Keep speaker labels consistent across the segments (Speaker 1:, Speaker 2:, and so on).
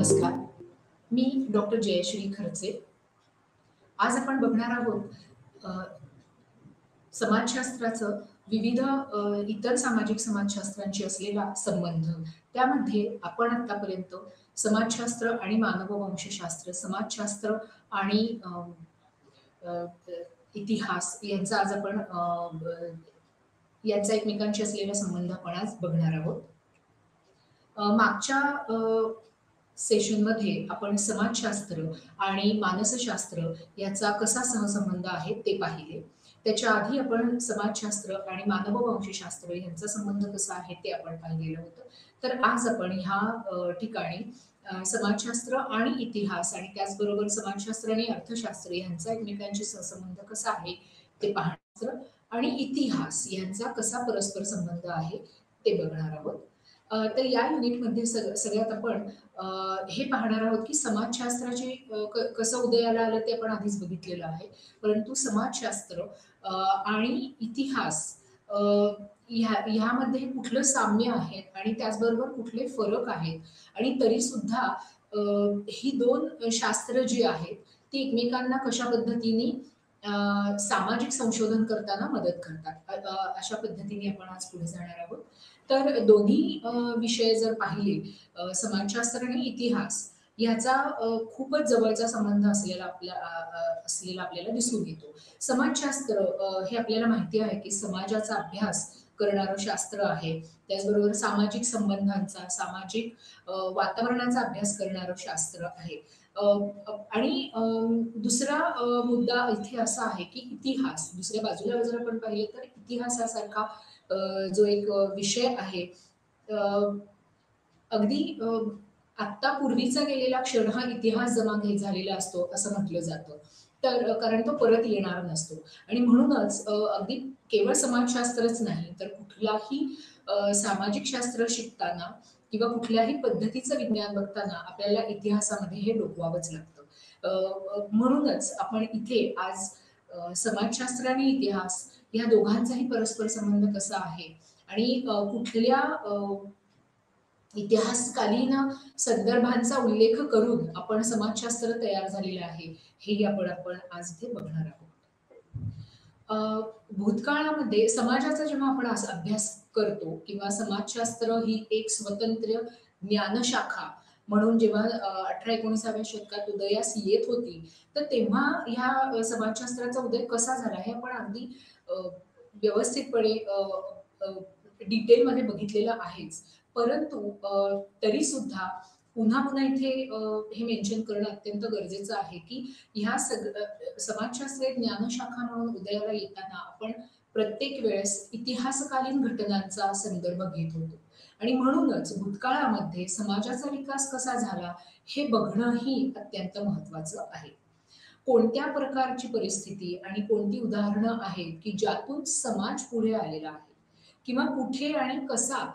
Speaker 1: नमस्कार. मी डॉक्टर जयश्री खर्चे. आज आपण बघणार आहोत अ, समाजशास्त्राचं विविध इतर सामाजिक समाजशास्त्रांशी असलेला संबंध. त्यामध्ये आपण आत्तापर्यंत समाजशास्त्र आणि मानववंशशास्त्र, समाजशास्त्र आणि अ, इतिहास यांचा आज आपण यांचा एकमेकांशी असलेला संबंध आपण आज बघणार आहोत. मागच्या सेशनमध्ये आपण समाजशास्त्र आणि मानसशास्त्र याचा कसा सहसंबंध आहे ते पाहिले. त्याच्या आधी आपण समाजशास्त्र आणि मानववंशशास्त्र यांचा संबंध कसा आहे ते आपण पाहिलेलं होतं. तर आज आपण ह्या ठिकाणी समाजशास्त्र आणि इतिहास आणि त्याचबरोबर समाजशास्त्र आणि अर्थशास्त्र यांचा एकमेकांशी सहसंबंध कसा आहे ते पाहणार आणि इतिहास यांचा कसा परस्पर संबंध आहे ते बघणार आहोत. तर या युनिटमध्ये सगळ्यात आपण हे पाहणार आहोत की समाजशास्त्राचे कसं उदयाला आलं ते आपण आधीच बघितलेलं आहे. परंतु समाजशास्त्र आणि इतिहास अ, ह्यामध्ये कुठलं साम्य आहे आणि त्याचबरोबर कुठले फरक आहेत आणि तरी सुद्धा ही दोन शास्त्र जी आहेत ती एकमेकांना कशा पद्धतीने सामाजिक संशोधन करताना मदत करतात. अशा पद्धतीने आपण आज पुढे जाणार आहोत. तर दोन्ही विषय जर पाहिले समाजशास्त्र आणि इतिहास ह्याचा खूपच जवळचा संबंध असलेला आपल्याला दिसून येतो. समाजशास्त्र हे आपल्याला माहिती आहे की समाजाचा अभ्यास करणारं शास्त्र आहे. त्याचबरोबर सामाजिक संबंधांचा, सामाजिक वातावरणाचा अभ्यास करणारं शास्त्र आहे. आणि दुसरा मुद्दा इथे असा आहे की इतिहास दुसऱ्या बाजूला जर आपण पाहिले तर इतिहासासारखा जो एक विषय आहे अगदी आत्ता पूर्वीचा गेलेला क्षण हा इतिहास जमा झालेला असतो असं म्हटलं जातं. तर कारण तो परत येणार नसतो आणि म्हणूनच अगदी केवळ समाजशास्त्रच नाही तर कुठलाही सामाजिक शास्त्र शिकताना किंवा कुठल्याही पद्धतीचं विज्ञान बघताना आपल्याला इतिहासामध्ये हे डोकवावंच लागतं. म्हणूनच आपण इथे आज समाजशास्त्र आणि इतिहास या दोघांचाही परस्पर संबंध कसा आहे आणि कुठल्या इतिहासकालीन संदर्भांचा उल्लेख करून आपण समाजशास्त्र तयार झालेलं आहे, हेही आपण आज इथे बघणार आहोत. भूतकाळामध्ये समाजाचा जेव्हा आपण अभ्यास करतो किंवा समाजशास्त्र ही एक स्वतंत्र ज्ञानशाखा म्हणून जेव्हा 18-19व्या शतकात उदयास येत होती, तर तेव्हा ह्या समाजशास्त्राचा उदय कसा झाला हे आपण अगदी अ, व्यवस्थितपणे डिटेलमध्ये बघितलेलं आहेच. परंतु तरी सुद्धा पुन्हा इथे हे मेन्शन करणं अत्यंत गरजेचं आहे की ह्या समाजशास्त्र एक ज्ञानशाखा म्हणून उदयाला येताना आपण प्रत्येक वेळेस इतिहासकालीन घटनांचा संदर्भ घेत होतो आणि म्हणूनच भूतकाळामध्ये समाजाचा विकास कसा झाला हे बघणंही अत्यंत महत्वाचं आहे. कोणत्या प्रकारची परिस्थिती आणि कोणती उदाहरणं आहेत की ज्यातून समाज पुढे आलेला आहे किंवा कुठे आणि कसा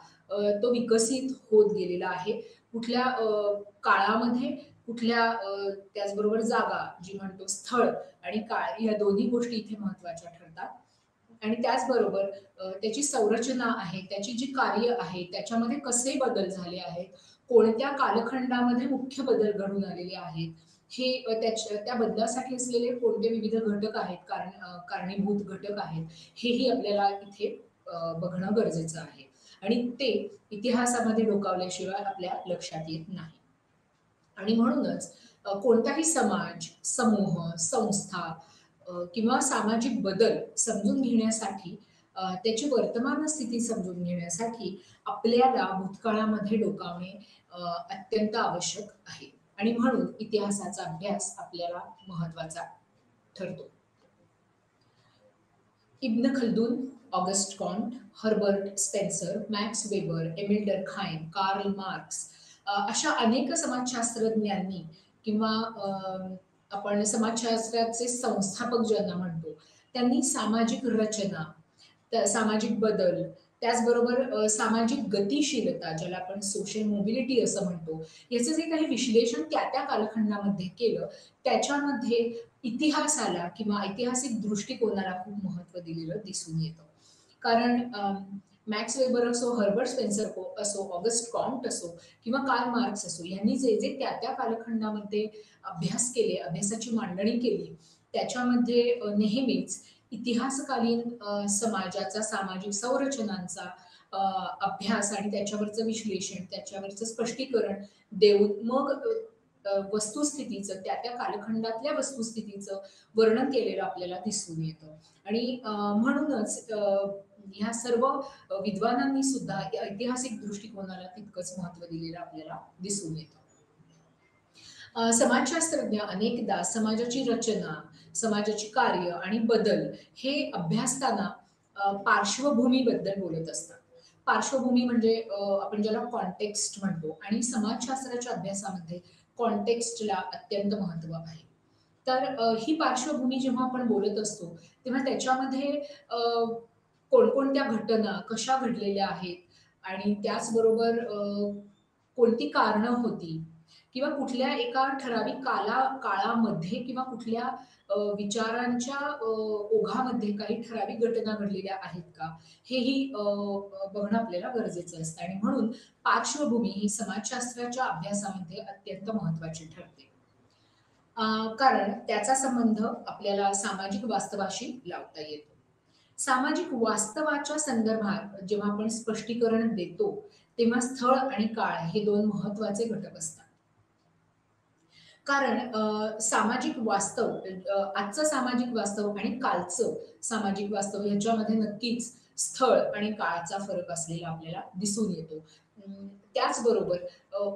Speaker 1: तो विकसित होत गेलेला आहे, कुठल्या काळामध्ये कुठल्या त्याचबरोबर जागा जी म्हणतो स्थळ आणि काळ या दोन्ही गोष्टी इथे महत्वाच्या ठरतात. आणि त्याचबरोबर त्याची संरचना आहे, त्याची जी कार्य आहे, त्याच्यामध्ये कसे बदल झाले आहेत, कोणत्या कालखंडामध्ये मुख्य बदल घडून आलेले आहेत, हे त्या बदलासाठी असलेले कोणते विविध घटक आहेत, कारणीभूत घटक आहेत, हेही आपल्याला इथे बघणं गरजेचं आहे. आणि ते इतिहासामध्ये डोकावल्याशिवाय आपल्या लक्षात येत नाही. आणि म्हणूनच कोणताही समाज, समूह, संस्था किंवा सामाजिक बदल समजून घेण्यासाठी त्याची वर्तमान स्थिती समजून घेण्यासाठी आपल्याला भूतकाळामध्ये डोकावणे अत्यंत आवश्यक आहे आणि म्हणून इतिहासाचा अभ्यास आपल्याला महत्वाचा ठरतो. Ibn Khaldun, August Comte, Herbert Spencer, Max Weber, Emile Durkheim, Karl Marx अशा अनेक समाजशास्त्रज्ञांनी किंवा आपण समाजशास्त्राचे संस्थापक ज्यांना म्हणतो त्यांनी सामाजिक रचना, सामाजिक बदल, त्याचबरोबर सामाजिक गतिशीलता ज्याला आपण सोशल मोबिलिटी असं म्हणतो, याचं जे काही विश्लेषण त्या कालखंडामध्ये केलं त्याच्यामध्ये इतिहासाला किंवा ऐतिहासिक दृष्टिकोनाला खूप महत्व दिलेलं दिसून येतं. कारण मॅक्स वेबर असो, हर्बर्ट स्पेन्सर असो, ऑगस्ट कॉम्ट असो किंवा कार्ल मार्क्स असो, यांनी जे जे त्या त्या कालखंडामध्ये अभ्यास केले, अभ्यासाची मांडणी केली, त्याच्यामध्ये नेहमीच इतिहासकालीन समाजाचा, सामाजिक संरचनांचा अभ्यास आणि त्याच्यावरचं विश्लेषण, त्याच्यावरचं स्पष्टीकरण देऊन मग वस्तुस्थितीचं, त्या त्या कालखंडातल्या वस्तुस्थितीचं वर्णन केलेलं आपल्याला दिसून येतं. आणि म्हणूनच ह्या सर्व विद्वानांनी सुद्धा या ऐतिहासिक दृष्टिकोनाला तितकंच महत्त्व दिलेलं आपल्याला दिसून येतं. समाजशास्त्रज्ञ अनेकदा समाजाची रचना, समाजाची कार्य आणि बदल हे अभ्यासताना पार्श्वभूमीबद्दल बोलत असतात. पार्श्वभूमी म्हणजे आपण ज्याला कॉन्टेक्स्ट म्हणतो आणि समाजशास्त्राच्या अभ्यासामध्ये कॉन्टेक्स्टला अत्यंत महत्त्व आहे. तर ही पार्श्वभूमी जेव्हा आपण बोलत असतो, तेव्हा त्याच्यामध्ये कोणकोणत्या घटना कशा घडलेल्या आहेत आणि त्याचबरोबर कोणती कारणं होती किंवा कुठल्या एका ठराविक काळामध्ये किंवा कुठल्या विचारांच्या ओघामध्ये काही ठराविक घटना घडलेल्या आहेत का? हेही बघणं आपल्याला गरजेचं असतं आणि म्हणून पार्श्वभूमी ही समाजशास्त्राच्या अभ्यासामध्ये अत्यंत महत्त्वाची ठरते. कारण त्याचा संबंध आपल्याला सामाजिक वास्तवाशी लावता येतो. सामाजिक वास्तवाच्या संदर्भात जेव्हा आपण स्पष्टीकरण देतो, तेव्हा स्थळ आणि काळ हे 2 महत्त्वाचे घटक असतात. कारण सामाजिक वास्तव आजचं सामाजिक वास्तव आणि कालचं सामाजिक वास्तव ह्याच्यामध्ये नक्कीच स्थळ आणि काळाचा फरक असलेला आपल्याला दिसून येतो. त्याचबरोबर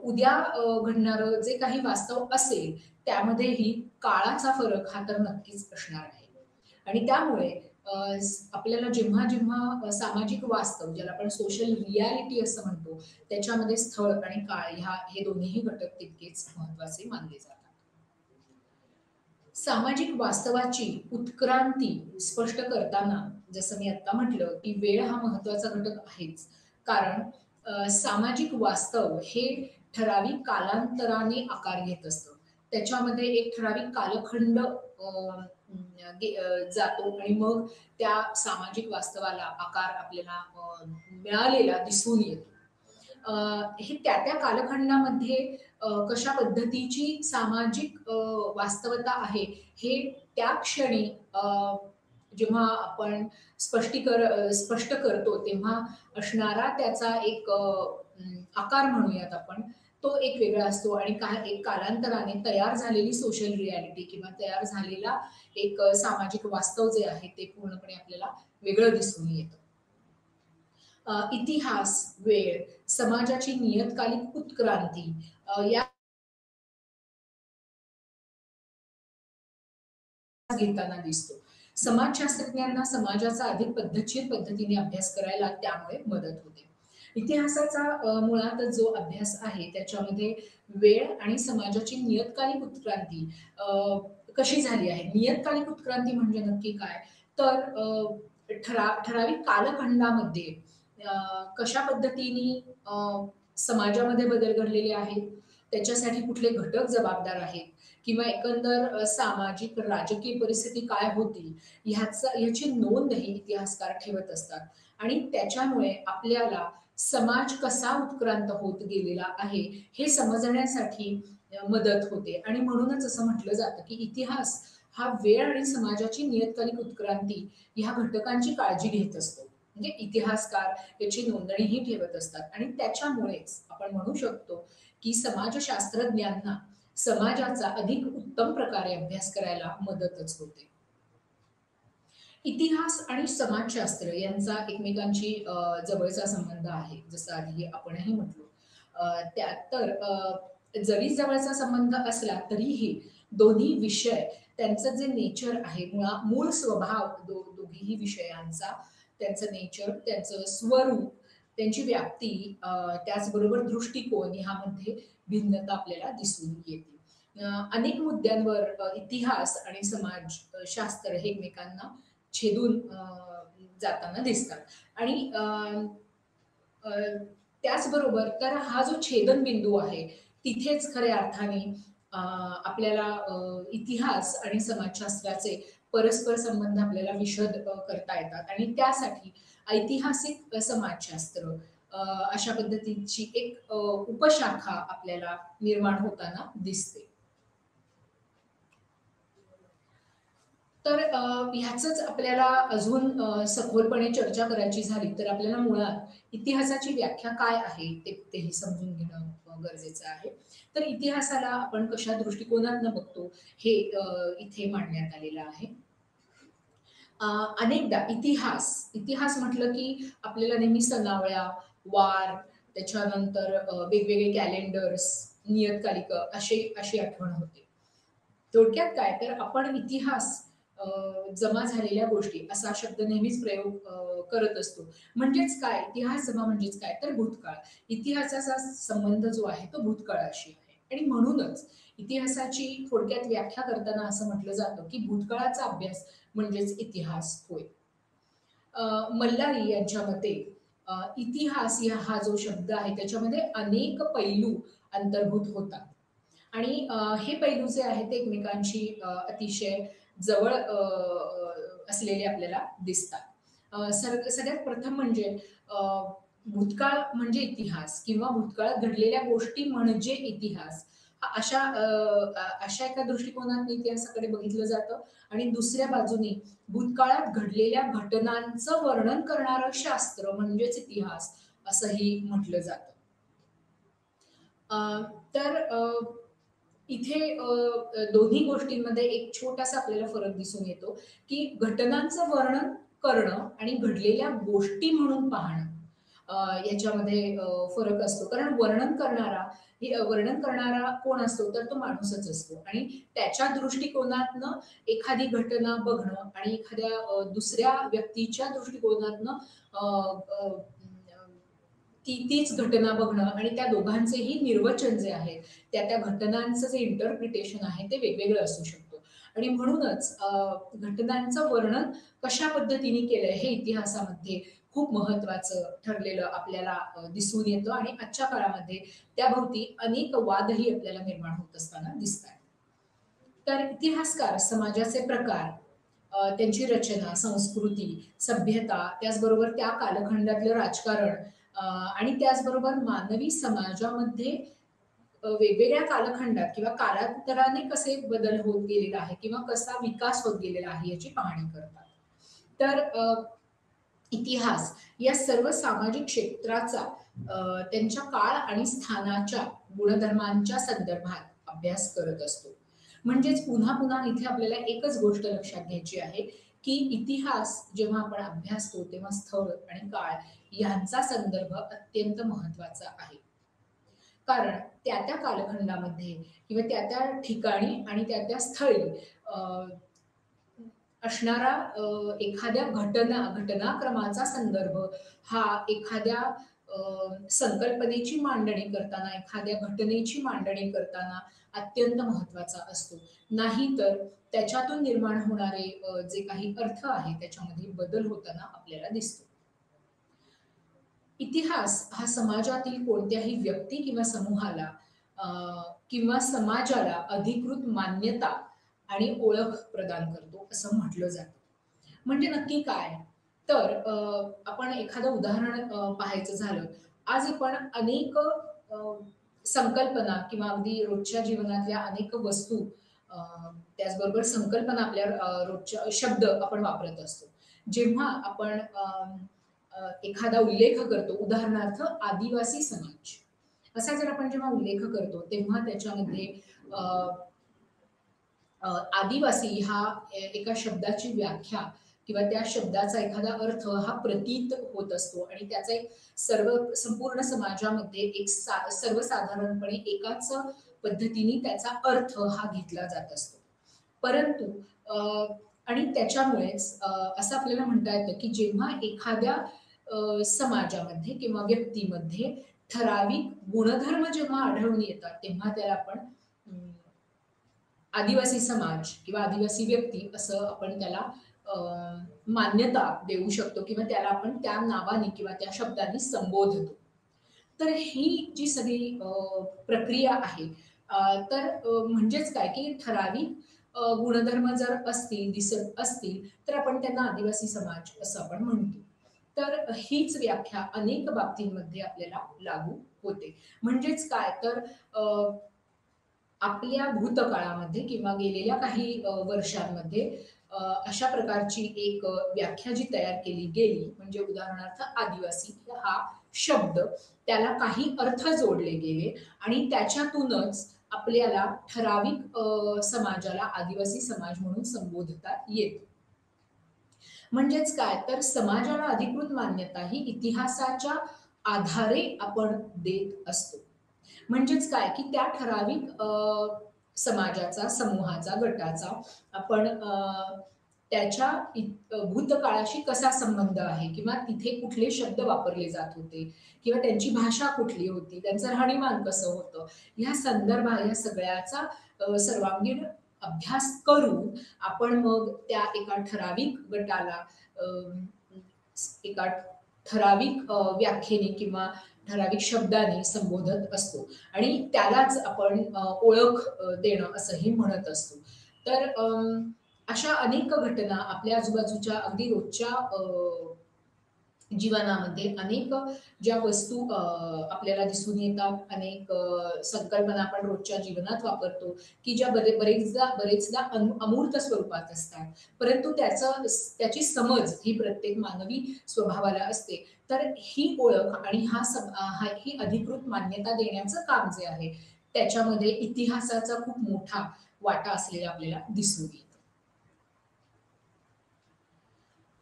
Speaker 1: उद्या घडणारं जे काही वास्तव असेल, त्यामध्येही काळाचा फरक हा तर नक्कीच असणार आहे. आणि त्यामुळे आपल्याला जेव्हा सामाजिक वास्तव, ज्याला आपण सोशल रिॲलिटी असं म्हणतो, त्याच्यामध्ये स्थळ आणि काळ हे दोन्हीही घटक तितकेच महत्त्वाचे मानले जातात. सामाजिक वास्तवाची उत्क्रांती स्पष्ट करताना जसं मी आता म्हटलं, की वेळ हा महत्त्वाचा घटक आहेच. कारण सामाजिक वास्तव हे ठराविक कालांतराने आकार घेत असतं. त्याच्यामध्ये एक ठराविक कालखंड जातो आणि मग त्या सामाजिक वास्तवाला आकार आपल्याला मिळालेला दिसून येतो. हे त्या त्या कालखंडामध्ये कशा पद्धतीची सामाजिक वास्तवता आहे, हे त्या क्षणी जेव्हा आपण स्पष्ट करतो, तेव्हा असणारा त्याचा एक आकार म्हणूयात आपण, तो एक वेगळा असतो आणि एक कालांतराने तयार झालेली सोशल रिॲलिटी किंवा तयार झालेला एक सामाजिक वास्तव जे आहे, ते पूर्णपणे आपल्याला वेगळं दिसून येतं. इतिहास, वेळ, समाजाची नियतकालिक उत्क्रांती या घेताना दिसतो. समाजशास्त्रज्ञांना समाजाचा अधिक पद्धतशीर पद्धतीने अभ्यास करायला त्यामुळे मदत होते. इतिहासाचा मुळातच जो अभ्यास आहे त्याच्यामध्ये वेळ आणि समाजाची नियतकालिक उत्क्रांती कशी झाली आहे. नियतकालिक उत्क्रांती म्हणजे नक्की काय? तर ठराविक कालखंडामध्ये कशा पद्धतीने समाजामध्ये बदल घडलेले आहेत, त्याच्यासाठी कुठले घटक जबाबदार आहेत किंवा एकंदर सामाजिक, राजकीय परिस्थिती काय होती, ह्याची नोंदही इतिहासकार ठेवत असतात आणि त्याच्यामुळे आपल्याला समाज कसा उत्क्रांत होत गेलेला आहे, हे समजण्यासाठी मदत होते आणि म्हणूनच असं म्हटलं जातं, की इतिहास हा वेळ आणि समाजाची नियतकालिक उत्क्रांती ह्या घटकांची काळजी घेत असतो. म्हणजे इतिहासकार याची नोंदणीही ठेवत असतात आणि त्याच्यामुळेच आपण म्हणू शकतो, की समाजशास्त्रज्ञांना समाजाचा अधिक उत्तम प्रकारे अभ्यास करायला मदतच होते. इतिहास आणि समाजशास्त्र यांचा एकमेकांशी जवळचा संबंध आहे. जसं आधी आपणही म्हटलो. त्यात तर जरी जवळचा संबंध असला तरीही दोन्ही विषय त्यांचं जे नेचर आहे, मूळ स्वभाव दोघीही विषयांचा, त्यांचं नेचर, त्यांचं स्वरूप, त्यांची व्याप्ती, त्याचबरोबर दृष्टिकोन ह्यामध्ये भिन्नता आपल्याला दिसून येते. अनेक मुद्द्यांवर इतिहास आणि समाजशास्त्र हे एकमेकांना छेदून जाताना दिसतात आणि अ, त्याचबरोबर तर हा जो छेदनबिंदू आहे, तिथेच खऱ्या अर्थाने आपल्याला इतिहास आणि समाजशास्त्राचे परस्पर संबंध आपल्याला विशद करता येतात आणि त्यासाठी ऐतिहासिक समाजशास्त्र अशा पद्धतीची एक उपशाखा आपल्याला निर्माण होताना दिसते. तर ह्याचंच आपल्याला अजून सखोलपणे चर्चा करायची झाली तर आपल्याला मुळात इतिहासाची व्याख्या काय आहे तेही समजून घेणं गरजेचं आहे. तर इतिहासाला आपण कशा दृष्टिकोनातनं बघतो हे इथे मांडण्यात आलेलं आहे. अ, अनेकदा इतिहास इतिहास म्हटलं की आपल्याला नेहमी सनावळ्या, वार, त्याच्यानंतर वेगवेगळे कॅलेंडर्स, नियतकालिक अशी अशी आठवण होते. थोडक्यात काय तर आपण इतिहास अ, जमा झालेल्या गोष्टी असा शब्द नेहमीच प्रयोग करत असतो. म्हणजेच काय इतिहास जमा म्हणजेच काय तर भूतकाळ. इतिहासाचा संबंध जो आहे तो भूतकाळाशी आहे आणि म्हणूनच इतिहासाची थोडक्यात व्याख्या करताना असं म्हटलं जातं की भूतकाळाचा अभ्यास म्हणजेच इतिहास होय. मल्लारी यांच्या मते इतिहास हा जो शब्द आहे त्याच्यामध्ये अनेक पैलू अंतर्भूत होतात आणि हे पैलू जे आहेत ते एकमेकांशी अतिशय जवळ असलेले आपल्याला दिसतात. सगळ्यात प्रथम म्हणजे अ, भूतकाळ म्हणजे इतिहास किंवा भूतकाळात घडलेल्या गोष्टी म्हणजे इतिहास अशा एका दृष्टिकोनातून इतिहासाकडे बघितलं जातं आणि दुसऱ्या बाजूने भूतकाळात घडलेल्या घटनांचं वर्णन करणारं शास्त्र म्हणजेच इतिहास असंही म्हटलं जातं. अ, तर इथे दोन्ही गोष्टींमध्ये एक छोटासा आपल्याला फरक दिसून येतो, की घटनांचं वर्णन करणं आणि घडलेल्या गोष्टी म्हणून पाहणं अ, याच्यामध्ये फरक असतो. कारण वर्णन करणारा कोण असतो तर तो माणूसच असतो आणि त्याच्या दृष्टिकोनातनं एखादी घटना बघणं आणि एखाद्या दुसऱ्या व्यक्तीच्या दृष्टिकोनातनं अ, अ, तीच घटना बघणं आणि त्या दोघांचेही निर्वचन जे आहे, त्या घटनांचं जे इंटरप्रिटेशन आहे ते वेगवेगळं असू शकतो. आणि म्हणूनच घटनांचं वर्णन कशा पद्धतीने केलंय हे इतिहासामध्ये खूप महत्वाचं ठरलेलं आपल्याला दिसून येतं आणि आजच्या काळामध्ये त्याभोवती अनेक वादही आपल्याला निर्माण होत असताना दिसतात. तर इतिहासकार समाजाचे प्रकार, त्यांची रचना, संस्कृती, सभ्यता, त्याचबरोबर त्या कालखंडातलं राजकारण आणि त्याचबरोबर मानवी समाजामध्ये वेगवेगळ्या कालखंडात किंवा कालांतराने कसे बदल होत गेलेला आहे किंवा कसा विकास होत गेलेला आहे याची पाहणी करतात. तर इतिहास या सर्व सामाजिक क्षेत्राचा त्यांच्या काळ आणि स्थानाच्या गुणधर्मांच्या संदर्भात अभ्यास करत असतो. म्हणजेच पुन्हा पुन्हा इथे आपल्याला एकच गोष्ट लक्षात घ्यायची आहे, की इतिहास जेव्हा आपण अभ्यासतो तेव्हा स्थळ आणि काळ यांचा संदर्भ अत्यंत महत्वाचा आहे. कारण त्या कालखंडामध्ये किंवा त्या ठिकाणी आणि त्या स्थळी अ, असणारा एखाद्या घटनाक्रमाचा संदर्भ हा एखाद्या संकल्पनेची मांडणी करताना, एखाद्या घटनेची मांडणी करताना अत्यंत महत्वाचा असतो. नाहीतर त्याच्यातून निर्माण होणारे जे काही अर्थ आहे त्याच्यामध्ये बदल होताना आपल्याला दिसतो. इतिहास हा समाजातील कोणत्याही व्यक्ती किंवा समूहाला अ, किंवा समाजाला अधिकृत मान्यता आणि ओळख प्रदान करतो असं म्हटलं जातं. म्हणजे नक्की काय? तर आपण एखादं उदाहरण पाहायचं झालं, आज आपण अनेक संकल्पना किंवा अगदी रोजच्या जीवनातल्या अनेक वस्तू अ, त्याचबरोबर संकल्पना आपल्या रोजच्या शब्द आपण वापरत असतो. जेव्हा आपण एखादा उल्लेख करतो, उदाहरणार्थ आदिवासी समाज. असा जर आपण जेव्हा उल्लेख करतो, तेव्हा त्याच्यामध्ये अ, अ, आदिवासी ह्या एका शब्दाची व्याख्या किंवा त्या शब्दाचा एखादा अर्थ हा प्रतीत होत असतो आणि त्याचा एक संपूर्ण समाजामध्ये एक सर्वसाधारणपणे एकाच पद्धतीने त्याचा अर्थ हा घेतला जात असतो. परंतु आणि त्याच्यामुळेच असं आपल्याला म्हणता येतं, की जेव्हा एखाद्या समाजामध्ये किंवा व्यक्तीमध्ये ठराविक गुणधर्म जेव्हा आढळून येतात, तेव्हा त्याला आपण आदिवासी समाज किंवा आदिवासी व्यक्ती असं आपण त्याला अ, मान्यता देऊ शकतो किंवा त्याला आपण त्या नावाने किंवा त्या शब्दाने संबोधतो. तर ही जी सगळी प्रक्रिया आहे तर म्हणजेच काय की ठराविक गुणधर्म जर असतील, दिसत असतील, तर आपण त्यांना आदिवासी समाज असं आपण म्हणतो. तर हीच व्याख्या अनेक बाबतींमध्ये आपल्याला लागू होते. म्हणजेच काय तर आपल्या भूतकाळामध्ये किंवा गेलेल्या काही वर्षांमध्ये अशा प्रकारची एक व्याख्या जी तयार केली गेली म्हणजे उदाहरणार्थ आदिवासी हा शब्द त्याला काही अर्थ जोडले गेले आणि त्याच्यातूनच आपल्याला ठराविक समाजाला आदिवासी समाज म्हणून संबोधता येतं. म्हणजेच काय तर समाजाला अधिकृत मान्यता ही इतिहासाच्या आधारे आपण देत असतो. म्हणजेच काय की त्या ठराविक समाजाचा, समूहाचा, गटाचा आपण त्याच्या भूतकाळाशी कसा संबंध आहे किंवा तिथे कुठले शब्द वापरले जात होते किंवा त्यांची भाषा कुठली होती, त्यांचं राहणीमान कसं होतं, ह्या संदर्भात या सगळ्याचा सर्वांगीण अभ्यास करून आपण मग त्या एका ठराविक गटाला अ, एका ठराविक व्याख्येने किंवा ठराविक शब्दाने संबोधत असतो आणि त्यालाच आपण ओळख देणं असंही म्हणत असतो. तर अशा अनेक घटना आपल्या आजूबाजूच्या अगदी रोजच्या जीवनामध्ये अनेक ज्या वस्तू आपल्याला दिसून येतात, अनेक संकल्पना आपण रोजच्या जीवनात वापरतो, की ज्या बरेचदा अमूर्त स्वरूपात असतात. परंतु त्याची समज ही प्रत्येक मानवी स्वभावाला असते. तर ही ओळख आणि ही अधिकृत मान्यता देण्याचं काम जे आहे, त्याच्यामध्ये इतिहासाचा खूप मोठा वाटा असलेला आपल्याला दिसून येतो.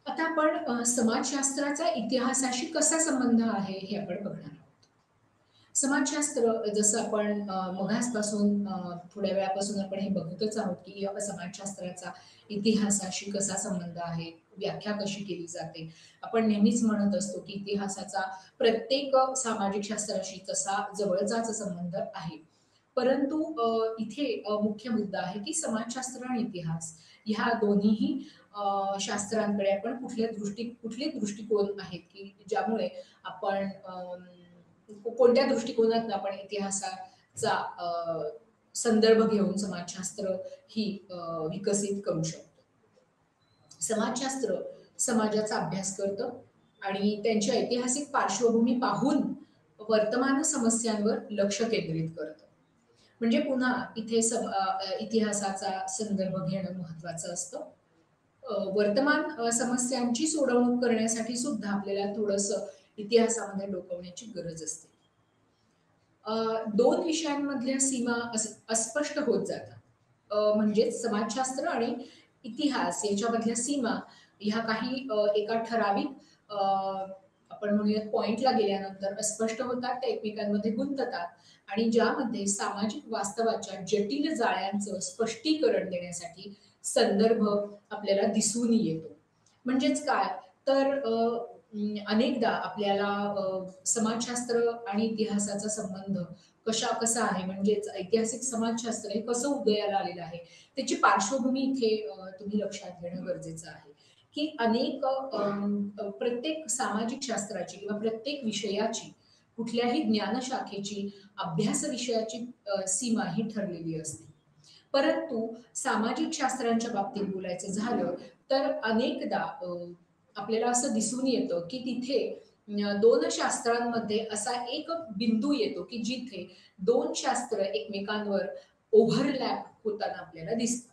Speaker 1: आता आपण समाजशास्त्राचा इतिहासाशी कसा संबंध आहे हे आपण बघणार आहोत. समाजशास्त्र जसं आपण मघासपासून थोड्या वेळापासून आपण हे बघतच आहोत, की समाजशास्त्राचा इतिहासाशी कसा संबंध आहे, व्याख्या कशी केली जाते. आपण नेहमीच म्हणत असतो, की इतिहासाचा प्रत्येक सामाजिक शास्त्राशी तसा जवळचाच संबंध आहे. परंतु इथे मुख्य मुद्दा आहे, की समाजशास्त्र आणि इतिहास ह्या दोन्हीही शास्त्रांकडे आपण कुठले दृष्टिकोन आहेत, की ज्यामुळे आपण कोणत्या दृष्टिकोनातून आपण इतिहासाचा संदर्भ घेऊन समाजशास्त्र ही विकसित करू शकतो. समाजशास्त्र समाजाचा अभ्यास करतं आणि त्यांची ऐतिहासिक पार्श्वभूमी पाहून वर्तमान समस्यांवर लक्ष केंद्रित करतं. म्हणजे पुन्हा इथे इतिहासाचा संदर्भ घेणं महत्वाचं असतं. वर्तमान समस्यांची सोडवणूक करण्यासाठी सुद्धा आपल्याला थोडंसं इतिहासामध्ये डोकवण्याची गरज असते. दोन विषयांमधल्या सीमा अस्पष्ट होत जातात. म्हणजेच समाजशास्त्र आणि इतिहास याच्यामधल्या सीमा ह्या काही एका ठराविक आपण म्हणूयात पॉइंटला गेल्यानंतर अस्पष्ट होतात, त्या एकमेकांमध्ये गुंततात आणि ज्यामध्ये सामाजिक वास्तवाच्या जटिल जाळ्यांचं स्पष्टीकरण देण्यासाठी संदर्भ आपल्याला दिसून येतो. म्हणजेच काय तर अनेकदा आपल्याला समाजशास्त्र आणि इतिहासाचा संबंध कसा आहे म्हणजेच ऐतिहासिक समाजशास्त्र हे कसं उदयाला आलेलं आहे त्याची पार्श्वभूमी इथे तुम्ही लक्षात घेणं गरजेचं आहे की अनेक प्रत्येक सामाजिक शास्त्राची किंवा प्रत्येक विषयाची कुठल्याही ज्ञानशाखेची अभ्यास विषयाची सीमा ही ठरलेली असते. परंतु सामाजिक शास्त्रांच्या बाबतीत बोलायचं झालं तर अनेकदा आपल्याला असं दिसून येतं की तिथे दोन शास्त्रांमध्ये असा एक बिंदू येतो की जिथे दोन शास्त्र एकमेकांवर ओव्हरलॅप होताना आपल्याला दिसतात.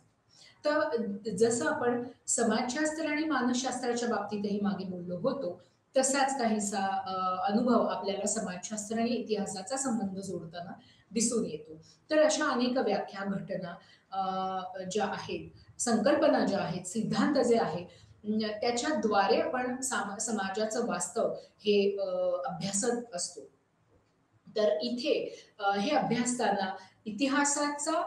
Speaker 1: तर जसं आपण समाजशास्त्र आणि मानसशास्त्राच्या बाबतीतही मागे बोललो होतो तसाच काहीसा अनुभव आपल्याला समाजशास्त्र आणि इतिहासाचा संबंध जोडताना दिसून येतो. तर अशा अनेक व्याख्या घटना ज्या आहेत, संकल्पना ज्या आहेत, सिद्धांत जे आहे त्याच्याद्वारे आपण समाजाचं वास्तव हे अभ्यासत असतो. तर इथे हे अभ्यासताना इतिहासाचा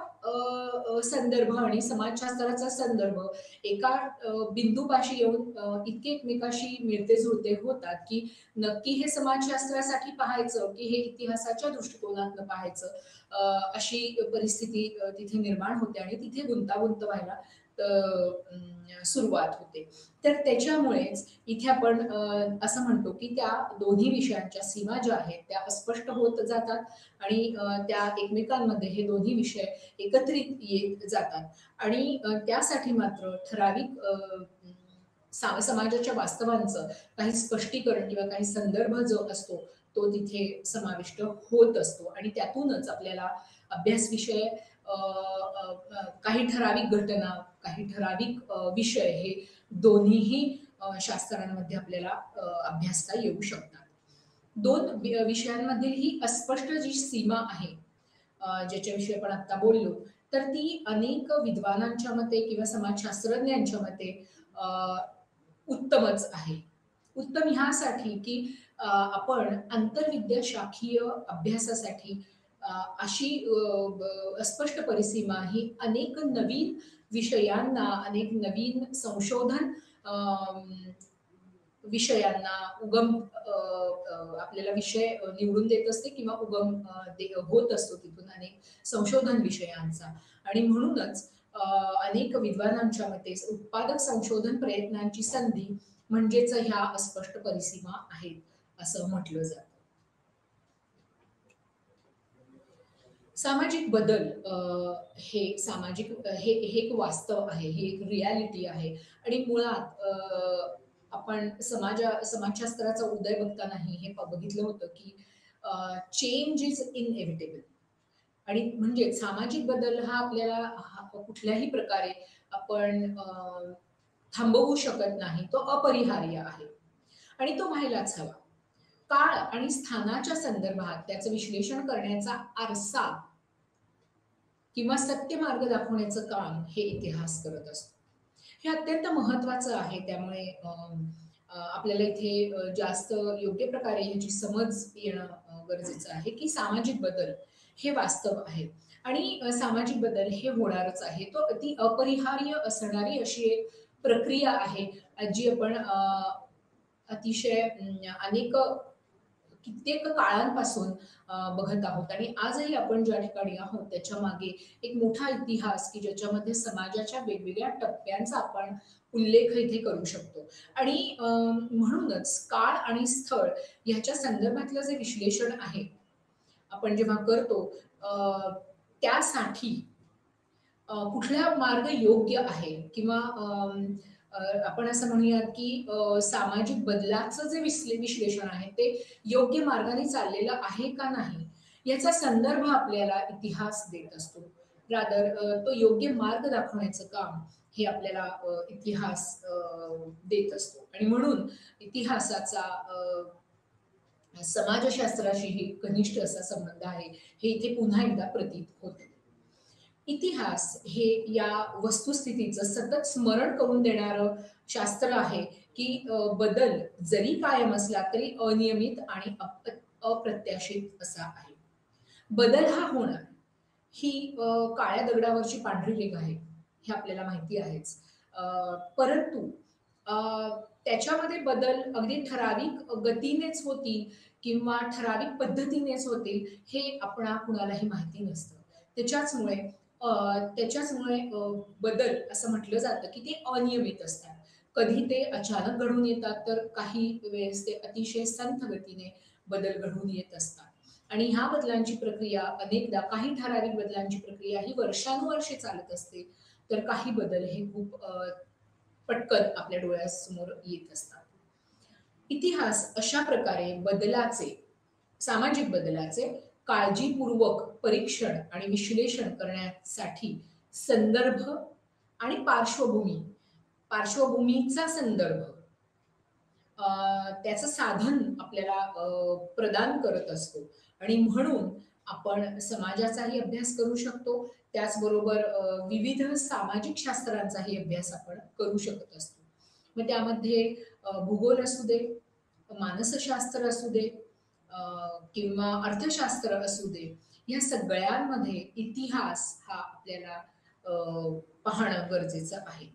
Speaker 1: संदर्भ आणि समाजशास्त्राचा संदर्भ एका बिंदूपाशी येऊन इतके एकमेकाशी मिळते-जुळते होतात, की नक्की हे समाजशास्त्रासाठी पाहायचं, की हे इतिहासाच्या दृष्टिकोनातनं पाहायचं अशी परिस्थिती तिथे निर्माण होते आणि तिथे गुंतागुंत व्हायला सुरुवात होते. तर त्याच्यामुळेच इथे आपण असं म्हणतो, की त्या दोन्ही विषयांच्या सीमा ज्या आहेत त्या अस्पष्ट होत जातात आणि त्या एकमेकांमध्ये हे दोन्ही विषय एकत्रित येत जातात आणि त्यासाठी मात्र ठराविक समाजाच्या वास्तवांचं काही स्पष्टीकरण किंवा काही संदर्भ जो असतो तो तिथे समाविष्ट होत असतो आणि त्यातूनच आपल्याला अभ्यास विषय काही ठराविक घटना, काही ठराविक विषय हे दोन्हीही शास्त्रांमध्ये आपल्याला अभ्यासता येऊ शकतात. दोन विषयांमधील ही अस्पष्ट जी सीमा आहे, ज्याच्याविषयी आपण आता बोललो, तर ती अनेक विद्वानांच्या मते किंवा समाजशास्त्रज्ञांच्या मते अ, उत्तमच आहे. उत्तम ह्यासाठी की आपण आंतरविद्याशाखीय अभ्यासासाठी अशी अस्पष्ट परिसीमा ही अनेक नवीन विषयांना, अनेक नवीन संशोधन विषयांना उगम आपल्याला विषय निवडून देत असते किंवा उगम होत असतो तिथून अनेक संशोधन विषयांचा आणि म्हणूनच अनेक विद्वानांच्या मते उत्पादक संशोधन प्रयत्नांची संधी म्हणजेच ह्या अस्पष्ट परिसीमा आहेत असं म्हटलं जातं. सामाजिक बदल हे सामाजिक हे एक वास्तव आहे, हे एक रियालिटी आहे आणि मुळात आपण समाजशास्त्राचा उदय बघतानाही हे बघितलं होतं की चेंज इज इनएव्हिटेबल आणि म्हणजे सामाजिक बदल हा आपल्याला कुठल्याही प्रकारे आपण थांबवू शकत नाही. तो अपरिहार्य आहे आणि तो व्हायलाच हवा. काळ आणि स्थानाच्या संदर्भात त्याचं विश्लेषण करण्याचा आरसा किंवा सत्य मार्ग दाखवण्याचं काम हे इतिहास करत असतो. हे अत्यंत महत्वाचं आहे. त्यामुळे आपल्याला इथे जास्त योग्य प्रकारे ह्याची समज येणं गरजेचं आहे की सामाजिक बदल हे वास्तव आहे आणि सामाजिक बदल हे होणारच आहे. तो अति अपरिहार्य असणारी अशी एक प्रक्रिया आहे जी आपण अतिशय अनेक कित्येक काळांपासून बघत आहोत आणि आजही आपण ज्या ठिकाणी आहोत त्याच्या मागे एक मोठा इतिहास की ज्याच्यामध्ये समाजाच्या वेगवेगळ्या टप्प्यांचा आपण उल्लेख इथे करू शकतो आणि म्हणूनच काळ आणि स्थळ ह्याच्या संदर्भातलं जे विश्लेषण आहे आपण जेव्हा करतो त्यासाठी कुठला मार्ग योग्य आहे किंवा आपण असं म्हणूयात की सामाजिक बदलाचं जे विश्लेषण आहे ते योग्य मार्गाने चाललेलं आहे का नाही याचा संदर्भ आपल्याला इतिहास देत असतो. रादर तो योग्य मार्ग दाखवण्याचं काम हे आपल्याला इतिहास देत असतो आणि म्हणून इतिहासाचा समाजशास्त्राशीही घनिष्ठ असा संबंध आहे हे इथे पुन्हा एकदा प्रतीत होते. इतिहास हे या वस्तुस्थितीचं सतत स्मरण करून देणारं शास्त्र आहे की बदल जरी कायम असला तरी अनियमित आणि अप्रत्याशित असा आहे. बदल हा होणार ही काळ्या दगडावरची पांढरी रेघ आहे हे आपल्याला माहिती आहेच. परंतु त्याच्यामध्ये बदल अगदी ठराविक गतीनेच होतील किंवा ठराविक पद्धतीनेच होतील हे आपणा कुणालाही माहिती नसतं. त्याच्याचमुळे बदल असं म्हटलं जातं की ते अनियमित असतात. कधी ते अचानक घडून येतात तर काही वेळेस ते अतिशय संथ गतीने बदल घडून येत असतात आणि ह्या बदलांची प्रक्रिया अनेकदा काही ठराविक बदलांची प्रक्रिया ही वर्षानुवर्षे चालत असते तर काही बदल हे खूप पटकन आपल्या डोळ्यासमोर येत असतात. इतिहास अशा प्रकारे सामाजिक बदलाचे काळजीपूर्वक परीक्षण आणि विश्लेषण करण्यासाठी संदर्भ आणि पार्श्वभूमीचा संदर्भ त्याचं साधन आपल्याला प्रदान करत असतो आणि म्हणून आपण समाजाचाही अभ्यास करू शकतो. त्याचबरोबर विविध सामाजिक शास्त्रांचाही अभ्यास आपण करू शकत असतो. मग त्यामध्ये भूगोल असू दे, मानसशास्त्र असू दे किंवा अर्थशास्त्र असू दे, या सगळ्यांमध्ये इतिहास हा आपल्याला पाहणं गरजेचं आहे.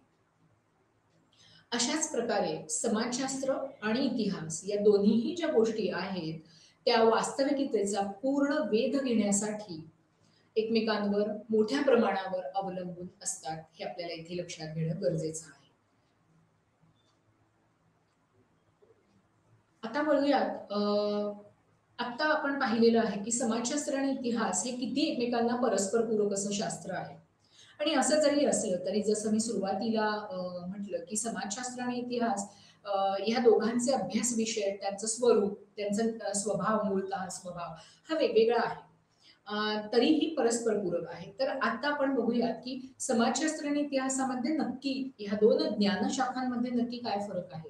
Speaker 1: अशाच प्रकारे समाजशास्त्र आणि इतिहास या दोन्हीही ज्या गोष्टी आहेत त्या वास्तविकतेचा पूर्ण वेध घेण्यासाठी एकमेकांवर मोठ्या प्रमाणावर अवलंबून असतात हे आपल्याला इथे लक्षात घेणं गरजेचं आहे. आता वळूयात आता आपण पाहिलेलं आहे की समाजशास्त्र आणि इतिहास हे किती एकमेकांना परस्पर पूरक असं शास्त्र आहे आणि असं जरी असलं तरी जसं मी सुरुवातीला म्हटलं, की समाजशास्त्र आणि इतिहास ह्या दोघांचे अभ्यास विषय, त्यांचं स्वरूप, त्यांचा स्वभाव, मूळतः स्वभाव हा वेगवेगळा आहे. तरीही परस्परपूरक आहे. तर आता आपण बघूयात, की समाजशास्त्र आणि इतिहासामध्ये नक्की ह्या 2 ज्ञानशाखांमध्ये नक्की काय फरक आहे?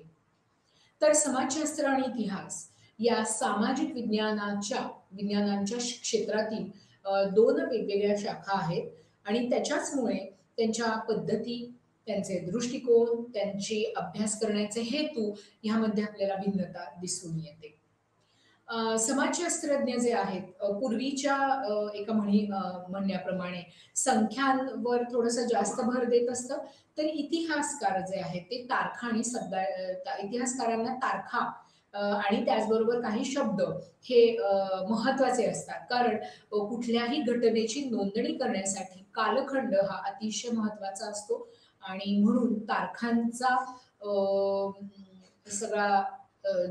Speaker 1: तर समाजशास्त्र आणि इतिहास या सामाजिक विज्ञानांच्या क्षेत्रातील 2 वेगवेगळ्या शाखा आहेत आणि त्याच्याचमुळे त्यांच्या पद्धती, त्यांचे दृष्टिकोन, त्यांची अभ्यास करण्याचे हेतू ह्यामध्ये आपल्याला भिन्नता दिसून येते. समाजशास्त्रज्ञ जे आहेत पूर्वीच्या एका म्हणण्याप्रमाणे संख्यांवर थोडंसं जास्त भर देत असतं, तर इतिहासकार जे आहेत ते तारखा आणि इतिहासकारांना तारखा आणि त्याचबरोबर काही शब्द हे महत्वाचे असतात. कारण कुठल्याही घटनेची नोंदणी करण्यासाठी कालखंड हा अतिशय महत्वाचा असतो आणि म्हणून तारखांचा सगळा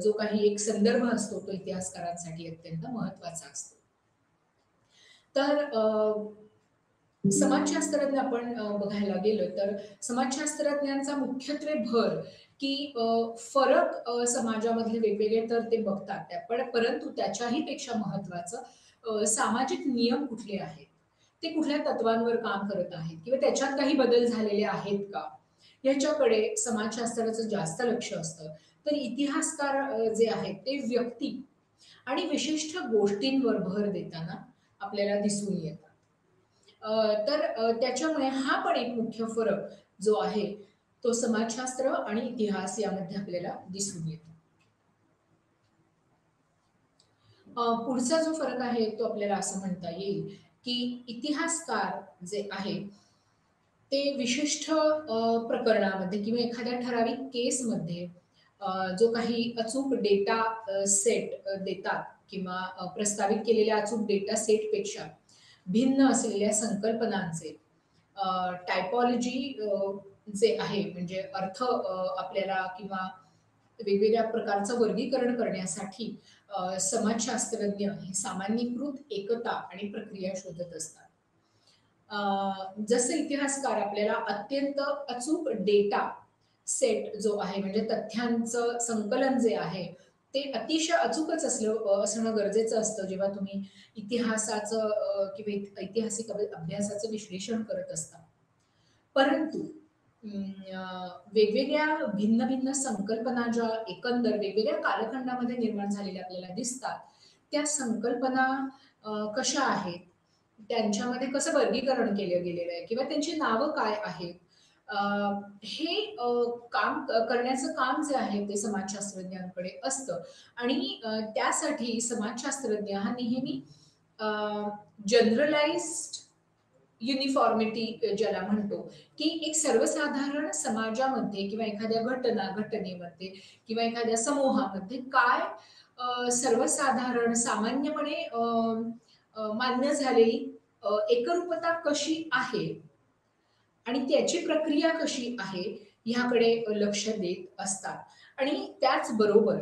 Speaker 1: जो काही एक संदर्भ असतो तो इतिहासकारांसाठी अत्यंत महत्वाचा असतो. तर समाजशास्त्रज्ञ आपण बघायला गेलं तर समाजशास्त्रज्ञांचा मुख्यत्वे भर की फरक समाजामधले वेगवेगळे तर ते बघतात पण परंतु त्याच्याही पेक्षा महत्वाचं सामाजिक नियम कुठले आहेत, ते कुठल्या तत्वांवर काम करत आहेत किंवा त्याच्यात काही बदल झालेले आहेत का, याच्याकडे समाजशास्त्राचं जास्त लक्ष असतं. तर इतिहासकार जे आहेत ते व्यक्ती आणि विशिष्ट गोष्टींवर भर देताना आपल्याला दिसून येतात. तर त्याच्यामुळे हा पण एक मुख्य फरक जो आहे तो समाजशास्त्र आणि इतिहास यामध्ये आपल्याला दिसून येतो. पुढचा जो फरक आहे तो आपल्याला असं म्हणता येईल की इतिहासकार जे आहे ते विशिष्ट प्रकरणामध्ये किंवा एखाद्या ठराविक केसमध्ये जो काही अचूक डेटा सेट देतात किंवा प्रस्तावित केलेल्या अचूक डेटा सेटपेक्षा भिन्न असलेल्या संकल्पनांचे टायपॉलॉजी जे आहे म्हणजे अर्थ आपल्याला किंवा वेगवेगळ्या प्रकारचं वर्गीकरण करण्यासाठी समाजशास्त्रज्ञ हे सामान्यीकृत एकता आणि प्रक्रिया शोधत असतात. जसं इतिहासकार आपल्याला अत्यंत अचूक डेटा सेट जो आहे म्हणजे तथ्यांचं संकलन जे आहे ते अतिशय अचूकच असणं गरजेचं असतं जेव्हा तुम्ही इतिहासाचं किंवा ऐतिहासिक अभ्यासाचं विश्लेषण करत असता. परंतु वेगवेगळ्या भिन्न भिन्न संकल्पना ज्या एकंदर वेगवेगळ्या कालखंडामध्ये निर्माण झालेल्या आपल्याला दिसतात, त्या संकल्पना कशा आहेत, त्यांच्यामध्ये कसं वर्गीकरण केलं गेलेलं आहे किंवा त्यांची नावं काय आहेत, हे करण्याचं काम जे आहे ते समाजशास्त्रज्ञांकडे असतं आणि त्यासाठी समाजशास्त्रज्ञ हा नेहमी जनरलाइज्ड युनिफॉर्मिटी ज्याला म्हणतो, की एक सर्वसाधारण समाजामध्ये किंवा एखाद्या घटनेमध्ये किंवा एखाद्या समूहामध्ये काय सर्वसाधारण सामान्यपणे मान्य झालेली एकरूपता कशी आहे आणि त्याची प्रक्रिया कशी आहे ह्याकडे लक्ष देत असतात. आणि त्याचबरोबर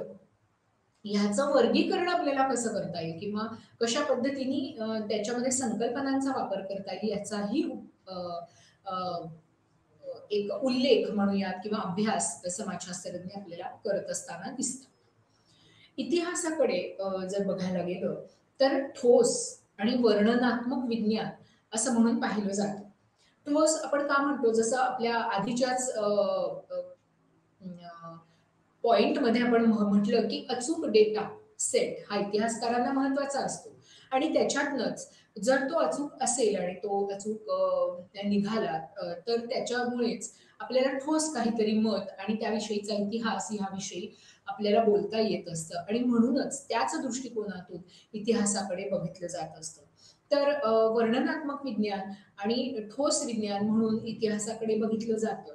Speaker 1: ह्याचं वर्गीकरण आपल्याला कसं करता येईल किंवा कशा पद्धतीने त्याच्यामध्ये संकल्पनांचा वापर करता येईल याचाही अ, अ, एक उल्लेख म्हणूयात किंवा अभ्यास समाजशास्त्रज्ञ आपल्याला करत असताना दिसतात. इतिहासाकडे जर बघायला गेलं तर ठोस आणि वर्णनात्मक विज्ञान असं म्हणून पाहिलं जातं. ठोस आपण का म्हणतो जसं आपल्या आधीच्याच पॉइंटमध्ये आपण म्हटलं की अचूक डेटा सेट हा इतिहासकारांना महत्वाचा असतो आणि त्याच्यातनंच जर तो अचूक असेल आणि तो अचूक निघाला तर त्याच्यामुळेच आपल्याला ठोस काहीतरी मत आणि त्याविषयीचा इतिहास ह्याविषयी आपल्याला बोलता येत असतं आणि म्हणूनच त्याच दृष्टिकोनातून इतिहासाकडे बघितलं जात असतं. तर वर्णनात्मक विज्ञान आणि ठोस विज्ञान म्हणून इतिहासाकडे बघितलं जातं.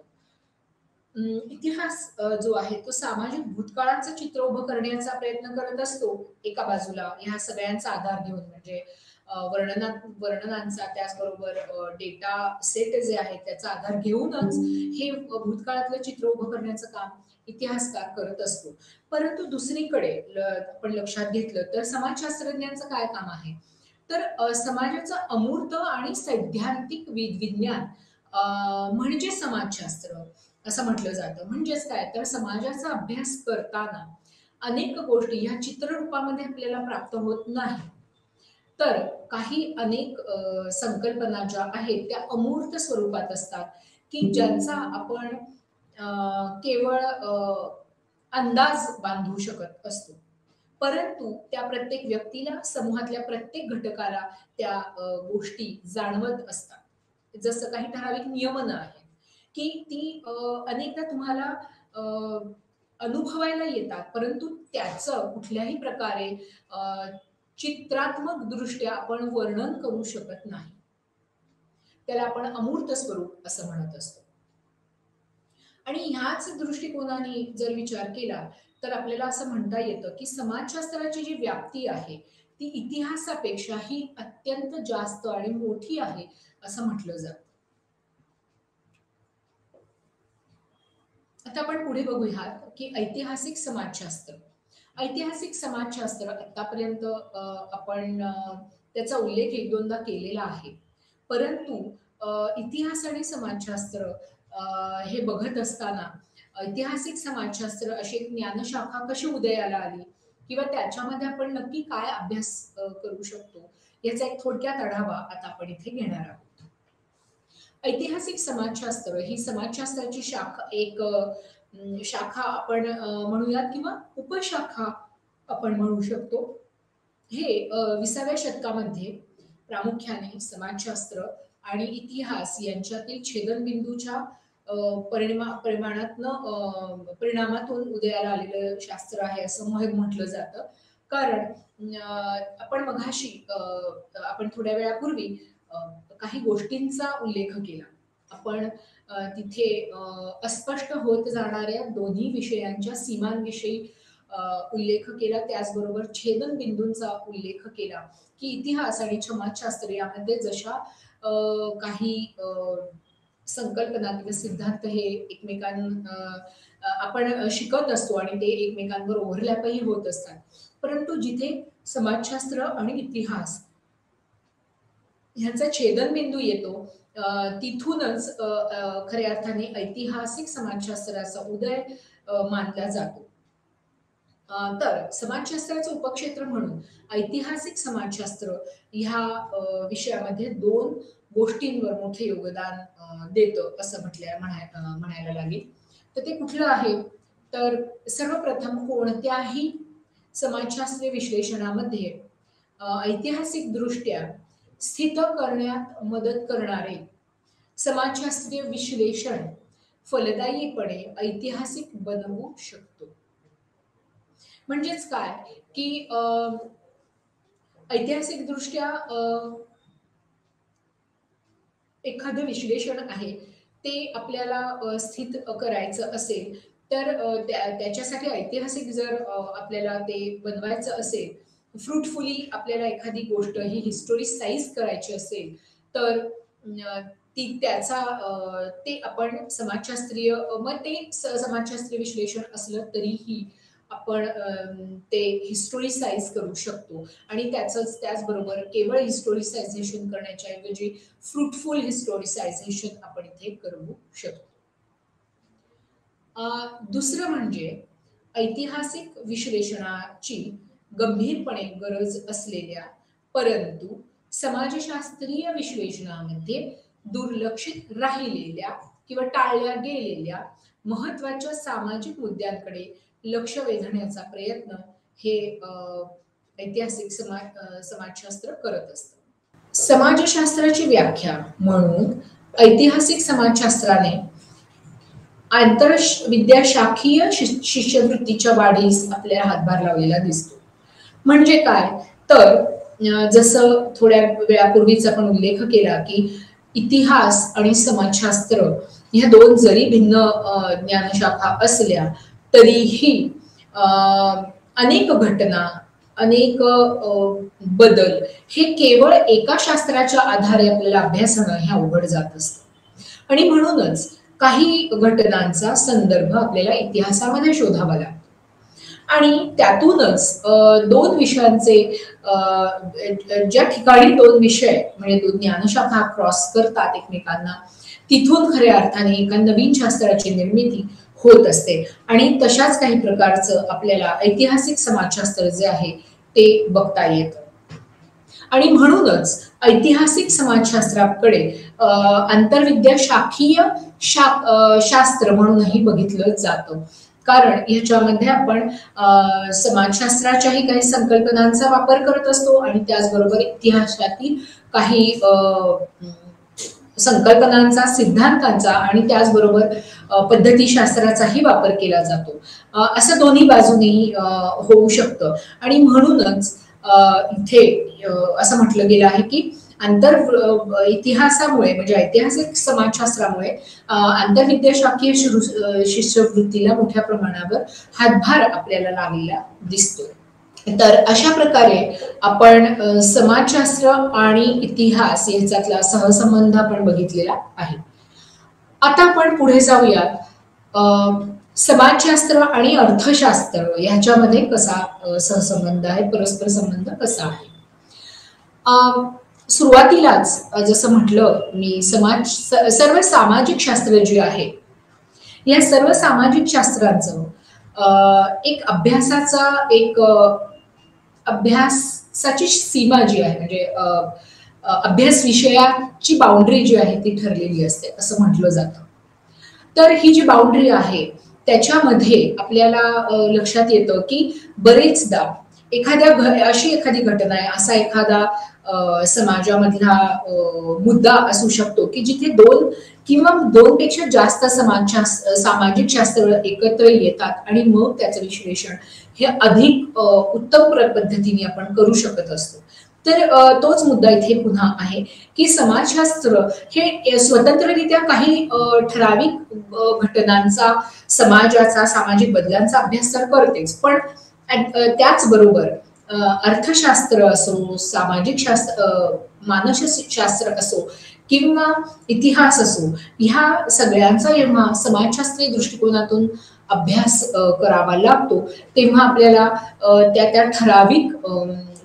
Speaker 1: इतिहास जो आहे तो सामाजिक भूतकाळाचं चित्र उभं करण्याचा प्रयत्न करत असतो एका बाजूला ह्या सगळ्यांचा आधार घेऊन म्हणजे वर्णनांचा त्याचबरोबर डेटा सेट जे आहे त्याचा आधार घेऊनच हे भूतकाळातलं चित्र उभं करण्याचं काम इतिहासकार करत असतो. परंतु दुसरीकडे आपण लक्षात घेतलं तर समाजशास्त्रज्ञांचं काय काम आहे तर समाजाचं अमूर्त आणि सैद्धांतिक विज्ञान म्हणजे समाजशास्त्र असं म्हटलं जातं. म्हणजेच काय, तर समाजाचा अभ्यास करताना अनेक गोष्टी ह्या चित्ररूपामध्ये आपल्याला प्राप्त होत नाही. तर काही अनेक संकल्पना ज्या आहेत त्या अमूर्त स्वरूपात असतात, की ज्यांचा आपण केवळ अंदाज बांधू शकत असतो. परंतु त्या प्रत्येक व्यक्तीला, समूहातल्या प्रत्येक घटकाला त्या गोष्टी जाणवत असतात. जसं काही ठराविक नियमनं आहेत, की ती अनेकदा तुम्हाला अ, अनुभवायला येतात, परंतु त्याचं कुठल्याही प्रकारे अ, चित्रात्मक दृष्ट्या आपण वर्णन करू शकत नाही. त्याला आपण अमूर्त स्वरूप असं म्हणत असतो. आणि ह्याच दृष्टिकोनाने जर विचार केला, तर आपल्याला असं म्हणता येतं, की समाजशास्त्राची जी व्याप्ती आहे, ती इतिहासापेक्षाही अत्यंत जास्त आणि मोठी आहे, असं म्हटलं जातं. आता आपण पुढे बघूयात, की ऐतिहासिक समाजशास्त्र. ऐतिहासिक समाजशास्त्र आतापर्यंत आपण त्याचा उल्लेख एक दोनदा केलेला आहे. परंतु इतिहास आणि समाजशास्त्र हे बघत असताना ऐतिहासिक समाजशास्त्र अशी एक ज्ञानशाखा कशी उदयाला आली किंवा त्याच्यामध्ये आपण नक्की काय अभ्यास करू शकतो, याचा एक थोडक्यात आढावा आता आपण इथे घेणार आहोत. ऐतिहासिक समाजशास्त्र ही समाजशास्त्राची शाखा एक शाखा आपण म्हणूयात किंवा उपशाखा आपण म्हणू शकतो. हे 20व्या शतकामध्ये प्रामुख्याने समाजशास्त्र आणि इतिहास यांच्यातील छेदनबिंदूच्या परिणामातून उदयाला आलेलं शास्त्र आहे असं म्हटलं जातं. कारण आपण मघाशी आपण थोड्या वेळापूर्वी अ, काही गोष्टींचा उल्लेख केला. आपण तिथे अस्पष्ट होत जाणाऱ्या दोन्ही विषयांच्या सीमांविषयी उल्लेख केला. त्याचबरोबर छेदनबिंदूंचा उल्लेख केला, की इतिहास आणि समाजशास्त्र यामध्ये जशा काही संकल्पना किंवा सिद्धांत हे आपण शिकत असतो आणि ते एकमेकांवर ओव्हरलॅपही होत असतात. परंतु जिथे समाजशास्त्र आणि इतिहास ह्यांचा छेदनबिंदू येतो, तिथूनच खऱ्या अर्थाने ऐतिहासिक समाजशास्त्राचा उदय मानला जातो. तर समाजशास्त्राचं उपक्षेत्र म्हणून ऐतिहासिक समाजशास्त्र ह्या विषयामध्ये 2 गोष्टींवर मोठे योगदान देतं असं म्हणायला लागेल. तर ते कुठलं आहे? तर सर्वप्रथम कोणत्याही समाजशास्त्रीय विश्लेषणामध्ये ऐतिहासिकदृष्ट्या स्थित करण्यात मदत करणारे समाजशास्त्रीय विश्लेषण फलदायीपणे ऐतिहासिक बनवू शकतो. म्हणजेच काय, की ऐतिहासिकदृष्ट्या एखादं विश्लेषण आहे, ते आपल्याला स्थित करायचं असेल, तर त्याच्यासाठी ऐतिहासिक जर आपल्याला ते बनवायचं असेल, फ्रुटफुली आपल्याला एखादी गोष्ट ही हिस्टोरिसाइज करायची असेल, तर ती त्याचा ते आपण समाजशास्त्रीय मग ते समाजशास्त्रीय विश्लेषण असलं तरीही आपण ते हिस्टोरिसाइज करू शकतो आणि त्याचबरोबर केवळ हिस्टोरिसायझेशन करण्याच्या ऐवजी फ्रुटफुल हिस्टोरिसायझेशन आपण इथे करू शकतो. दुसरं म्हणजे ऐतिहासिक विश्लेषणाची गंभीरपणे गरज असलेल्या परंतु समाजशास्त्रीय विश्लेषणामध्ये दुर्लक्षित राहिलेल्या किंवा टाळल्या गेलेल्या महत्वाच्या सामाजिक मुद्द्यांकडे लक्ष वेधण्याचा प्रयत्न हे ऐतिहासिक समाजशास्त्र करत असतं. समाजशास्त्राची व्याख्या म्हणून ऐतिहासिक समाजशास्त्राने आंतरविद्याशाखीय शिष्यवृत्तीच्या वाढीस आपल्याला हातभार लावलेला दिसतो. म्हणजे काय, तर जसं थोड्या वेळापूर्वीच आपण उल्लेख केला, की इतिहास आणि समाजशास्त्र ह्या 2 जरी भिन्न ज्ञानशाखा असल्या तरीही अनेक घटना, अनेक बदल हे केवळ एका शास्त्राच्या आधारे आपल्याला अभ्यासणं हे अवघड जात असतं आणि म्हणूनच काही घटनांचा संदर्भ आपल्याला इतिहासामध्ये शोधावा लागतो आणि त्यातूनच दोन विषयांचे ज्या ठिकाणी दोन विषय म्हणजे दोन ज्ञानशाखा क्रॉस करतात एकमेकांना, तिथून खऱ्या अर्थाने एका नवीन शास्त्राची निर्मिती होत असते. आणि तशाच काही प्रकारचं आपल्याला ऐतिहासिक समाजशास्त्र जे आहे ते बघता येतं. आणि म्हणूनच ऐतिहासिक समाजशास्त्राकडे आंतरविद्या शाखीय शास्त्र म्हणूनही बघितलं जातं. कारण याच्यामध्ये आपण समाजशास्त्राच्याही काही संकल्पनांचा वापर करत असतो आणि त्याचबरोबर इतिहासातील काही संकल्पनांचा, सिद्धांतांचा आणि त्याचबरोबर पद्धतीशास्त्राचाही वापर केला जातो. असं दोन्ही बाजूनेही होऊ शकतं. आणि म्हणूनच इथे असं म्हटलं गेलं आहे की इतिहासामुळे म्हणजे ऐतिहासिक समाजशास्त्रामुळे आंतरविद्याशाखीय शिष्यवृत्तीला मोठ्या प्रमाणावर हातभार आपल्याला लागलेला दिसतो. तर अशा प्रकारे आपण समाजशास्त्र आणि इतिहास यांच्यातला सहसंबंध आपण बघितलेला आहे. आता आपण पुढे जाऊयात समाजशास्त्र आणि अर्थशास्त्र ह्याच्यामध्ये कसा सहसंबंध आहे, परस्पर संबंध कसा आहे. सुरुवातीलाच जसं म्हटलं मी, सर्व सामाजिक शास्त्र जी आहे या सर्व सामाजिक शास्त्रांचं एक अभ्यासाची सीमा जी आहे म्हणजे अभ्यास विषयाची बाउंड्री जी आहे ती ठरलेली असते असं म्हटलं जातं. तर ही जी बाउंड्री आहे त्याच्यामध्ये आपल्याला लक्षात येतं की बरेचदा अशी एखादी घटना आहे, असा एखादा समाजामधला मुद्दा असू शकतो की जिथे दोन किंवा दोनपेक्षा जास्त सामाजिक शास्त्र एकत्र येतात आणि मग त्याचं विश्लेषण हे अधिक उत्तम पद्धतीने आपण करू शकत असतो. तर तोच मुद्दा इथे पुन्हा आहे की समाजशास्त्र हे स्वतंत्ररित्या काही ठराविक घटनांचा, समाजाचा, सामाजिक बदलांचा अभ्यास तर करतेच, पण त्याचबरोबर अर्थशास्त्र असो, सामाजिक शास्त्र, मानसशास्त्र असो किंवा इतिहास असो, ह्या सगळ्यांचा जेव्हा समाजशास्त्रीय दृष्टिकोनातून अभ्यास करावा लागतो तेव्हा आपल्याला त्या ठराविक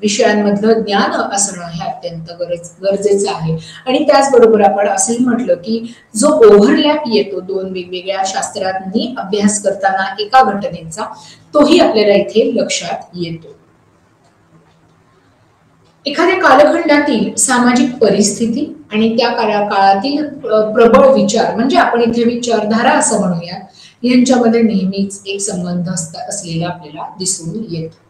Speaker 1: विषयांमधलं ज्ञान असणं हे अत्यंत गरजेचं आहे. आणि त्याचबरोबर आपण असंही म्हटलं की जो ओव्हरलॅप येतो दोन वेगवेगळ्या शास्त्रांनी अभ्यास करताना एका घटनेचा, तोही आपल्याला इथे लक्षात येतो. एखाद्या कालखंडातील सामाजिक परिस्थिती आणि त्या काळातील प्रबळ विचार म्हणजे आपण इथे विचारधारा असं म्हणूया, यांच्यामध्ये नेहमीच एक संबंध असलेला आपल्याला दिसून येतो.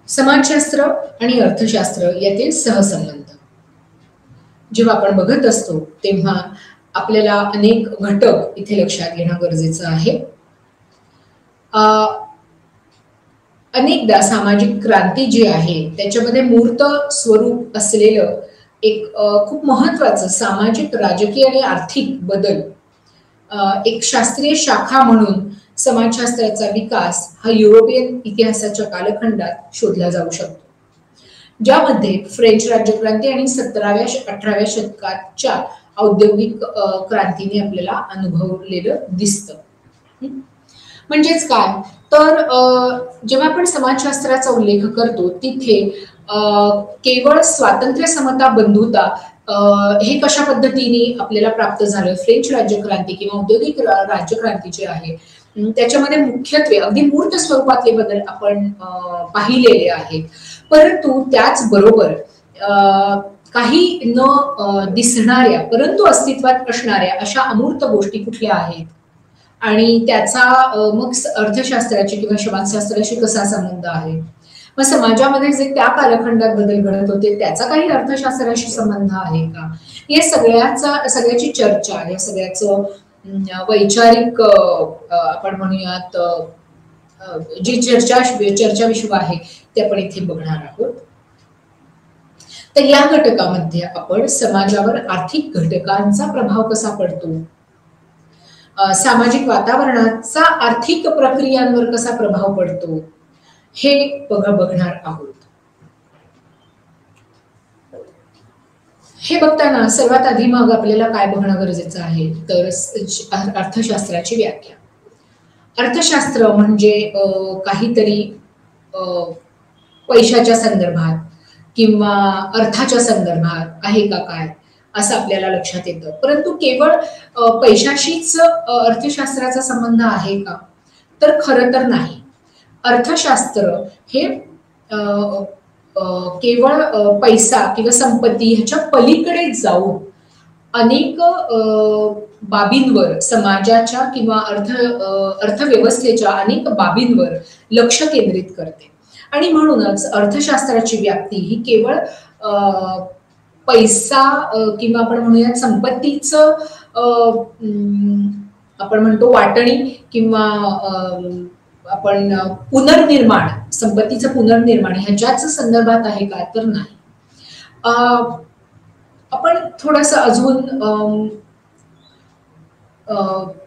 Speaker 1: समाजशास्त्र आणि अर्थशास्त्र यातील सहसंबंध जेव्हा आपण बघत असतो तेव्हा आपल्याला अनेक घटक इथे लक्षात घेणं गरजेचं आहे. अनेकदा सामाजिक क्रांती जी आहे त्याच्यामध्ये मूर्त स्वरूप असलेलं एक खूप महत्वाचं सामाजिक, राजकीय आणि आर्थिक बदल एक शास्त्रीय शाखा म्हणून समाजशास्त्राचा विकास हा युरोपियन इतिहासाच्या कालखंडात शोधला जाऊ शकतो, ज्यामध्ये फ्रेंच राज्यक्रांती आणि 17व्या-18व्या शतकाच्या औद्योगिक क्रांतीने आपल्याला अनुभवलेलं दिसतं. म्हणजेच काय तर जेव्हा आपण समाजशास्त्राचा उल्लेख करतो तिथे केवळ स्वातंत्र्य, समता, बंधुता हे कशा पद्धतीने आपल्याला प्राप्त झालं, फ्रेंच राज्यक्रांती किंवा औद्योगिक राज्यक्रांती जी आहे त्याच्यामध्ये मुख्यत्वे अगदी मूर्त स्वरूपातले बदल आपण पाहिलेले आहेत. परंतु त्याचबरोबर काही न दिसणाऱ्या परंतु अस्तित्वात असणाऱ्या अशा अमूर्त गोष्टी कुठल्या आहेत आणि त्याचा मग अर्थशास्त्राची किंवा समाजशास्त्राशी कसा संबंध आहे, मग समाजामध्ये जे त्या कालखंडात बदल घडत होते त्याचा काही अर्थशास्त्राशी संबंध आहे का, या सगळ्याची चर्चा, या सगळ्याचं वैचारिक आपण म्हणूयात जी चर्चा विश्व आहे ते आपण इथे बघणार आहोत. तर या घटकामध्ये आपण समाजावर आर्थिक घटकांचा प्रभाव कसा पडतो, सामाजिक वातावरणाचा आर्थिक प्रक्रियांवर कसा प्रभाव पडतो हे बघणार आहोत. हे बघताना सर्वात आधी मग आपल्याला काय बघणं गरजेचं आहे तर अर्थशास्त्राची व्याख्या. अर्थशास्त्र म्हणजे काहीतरी पैशाच्या संदर्भात किंवा अर्थाच्या संदर्भात आहे का काय असं आपल्याला लक्षात येतं. परंतु केवळ पैशाशीच अर्थशास्त्राचा संबंध आहे का तर खरं तर नाही. अर्थशास्त्र हे केवळ पैसा किंवा संपत्ती ह्याच्या पलीकडे जाऊन अनेक बाबींवर समाजाच्या किंवा अर्थव्यवस्थेच्या अनेक बाबींवर लक्ष केंद्रित करते. आणि म्हणूनच अर्थशास्त्राची व्याप्ती ही केवळ पैसा किंवा आपण म्हणूयात संपत्तीचं आपण म्हणतो वाटणी किंवा आपण पुनर्निर्माण संपत्तीचं पुनर्निर्माण ह्याच्याच संदर्भात आहे का तर नाही. आपण थोडंसं अजून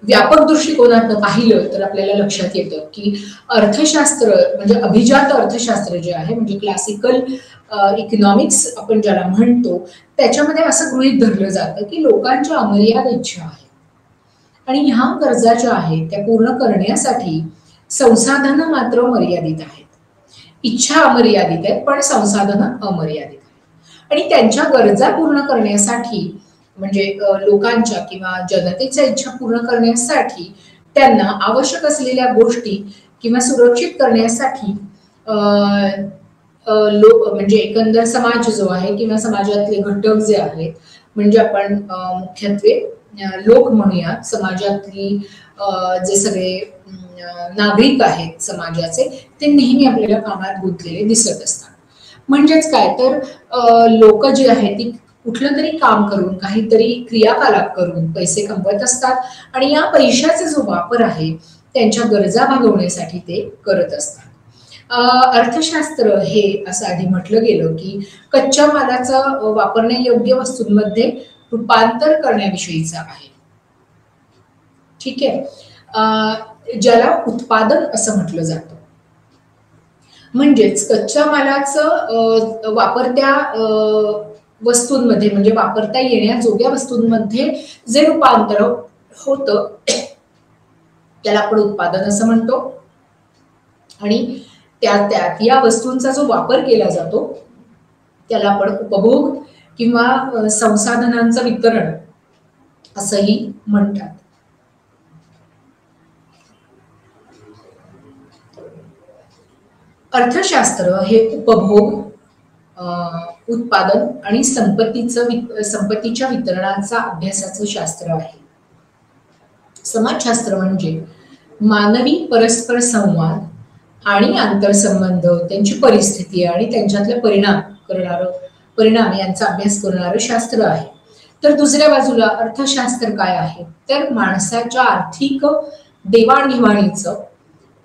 Speaker 1: व्यापक दृष्टिकोनातून पाहिलं तर आपल्याला लक्षात येतं की अर्थशास्त्र म्हणजे अभिजात अर्थशास्त्र जे आहे म्हणजे क्लासिकल इकॉनॉमिक्स आपण ज्याला म्हणतो त्याच्यामध्ये असं गृहीत धरलं जातं की लोकांच्या अमर्याद इच्छा आहेत आणि ह्या गरजा ज्या आहेत त्या पूर्ण करण्यासाठी संसाधनं मात्र मर्यादित आहेत. इच्छा अमर्यादित आहेत पण संसाधनं अमर्यादित आहेत आणि त्यांच्या गरजा पूर्ण करण्यासाठी म्हणजे लोकांच्या किंवा जनतेच्या इच्छा पूर्ण करण्यासाठी त्यांना आवश्यक असलेल्या गोष्टी किंवा सुरक्षित करण्यासाठी म्हणजे एकंदर समाज जो आहे किंवा समाजातले घटक जे आहेत म्हणजे आपण मुख्यत्वे लोक म्हणूया समाजातली जे सगळे नागरिक आहेत समाजाचे ते नेहमी आपल्याला कामात गुंतलेले दिसत असतात. म्हणजेच काय तर लोक जी आहेत ती कुठलं तरी काम करून काहीतरी क्रियाकलाप करून पैसे कमवत असतात आणि या पैशाचा जो वापर आहे त्यांच्या गरजा भागवण्यासाठी ते करत असतात. अर्थशास्त्र हे असं आधी म्हटलं गेलं की कच्च्या मालाचा वापरण्यायोग्य वस्तूंमध्ये रूपांतर करण्याविषयीचा आहे. ठीक आहे. ज्याला उत्पादन असं म्हटलं जातं. म्हणजेच कच्च्या मालाचं वापरत्या वस्तूंमध्ये म्हणजे वापरता येण्याजोग्या वस्तूंमध्ये जे रूपांतर होतं त्याला आपण उत्पादन असं म्हणतो आणि त्यात या वस्तूंचा जो वापर केला जातो त्याला आपण उपभोग किंवा संसाधनांचं वितरण असंही म्हणतात. अर्थशास्त्र हे उपभोग उत्पादन आणि संपत्तीच्या वितरणाचा अभ्यासाचं शास्त्र आहे. समाजशास्त्र म्हणजे मानवी परस्पर संवाद आणि आंतरसंबंध त्यांची परिस्थिती आणि त्यांच्यातले परिणाम यांचा अभ्यास करणारं शास्त्र आहे. तर दुसऱ्या बाजूला अर्थशास्त्र काय आहे तर माणसाच्या आर्थिक देवाणघेवाणीचं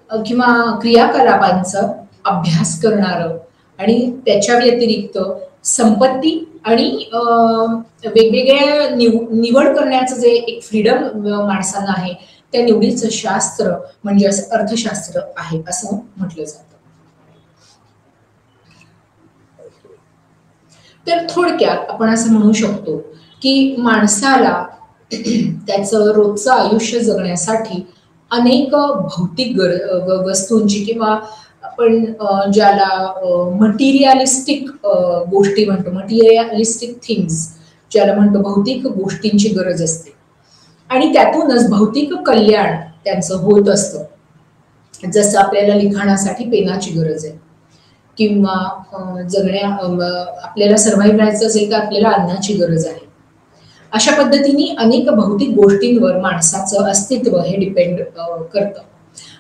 Speaker 1: किंवा क्रियाकलापांचा अभ्यास करणारं आणि त्याच्या व्यतिरिक्त संपत्ती आणि वेगवेगळ्या निवड करण्याचं जे एक फ्रीडम माणसांना आहे त्या निवडीचं शास्त्र म्हणजे अर्थशास्त्र आहे असं म्हटलं जातं. तर थोडक्यात आपण असं म्हणू शकतो की माणसाला त्याचं रोजचं आयुष्य जगण्यासाठी अनेक भौतिक वस्तूंची किंवा आपण ज्याला मटेरियलिस्टिक गोष्टी म्हणतो मटेरियलिस्टिक थिंग्स ज्याला म्हणतो भौतिक गोष्टींची गरज असते आणि त्यातूनच भौतिक कल्याण त्यांचं होत असतं. जसं आपल्याला लिखाणासाठी पेनाची गरज आहे किंवा आपल्याला सर्व्हाइव्ह राहायचं असेल तर आपल्याला अन्नाची गरज आहे. अशा पद्धतीने अनेक भौतिक गोष्टींवर माणसाचं अस्तित्व हे डिपेंड करतं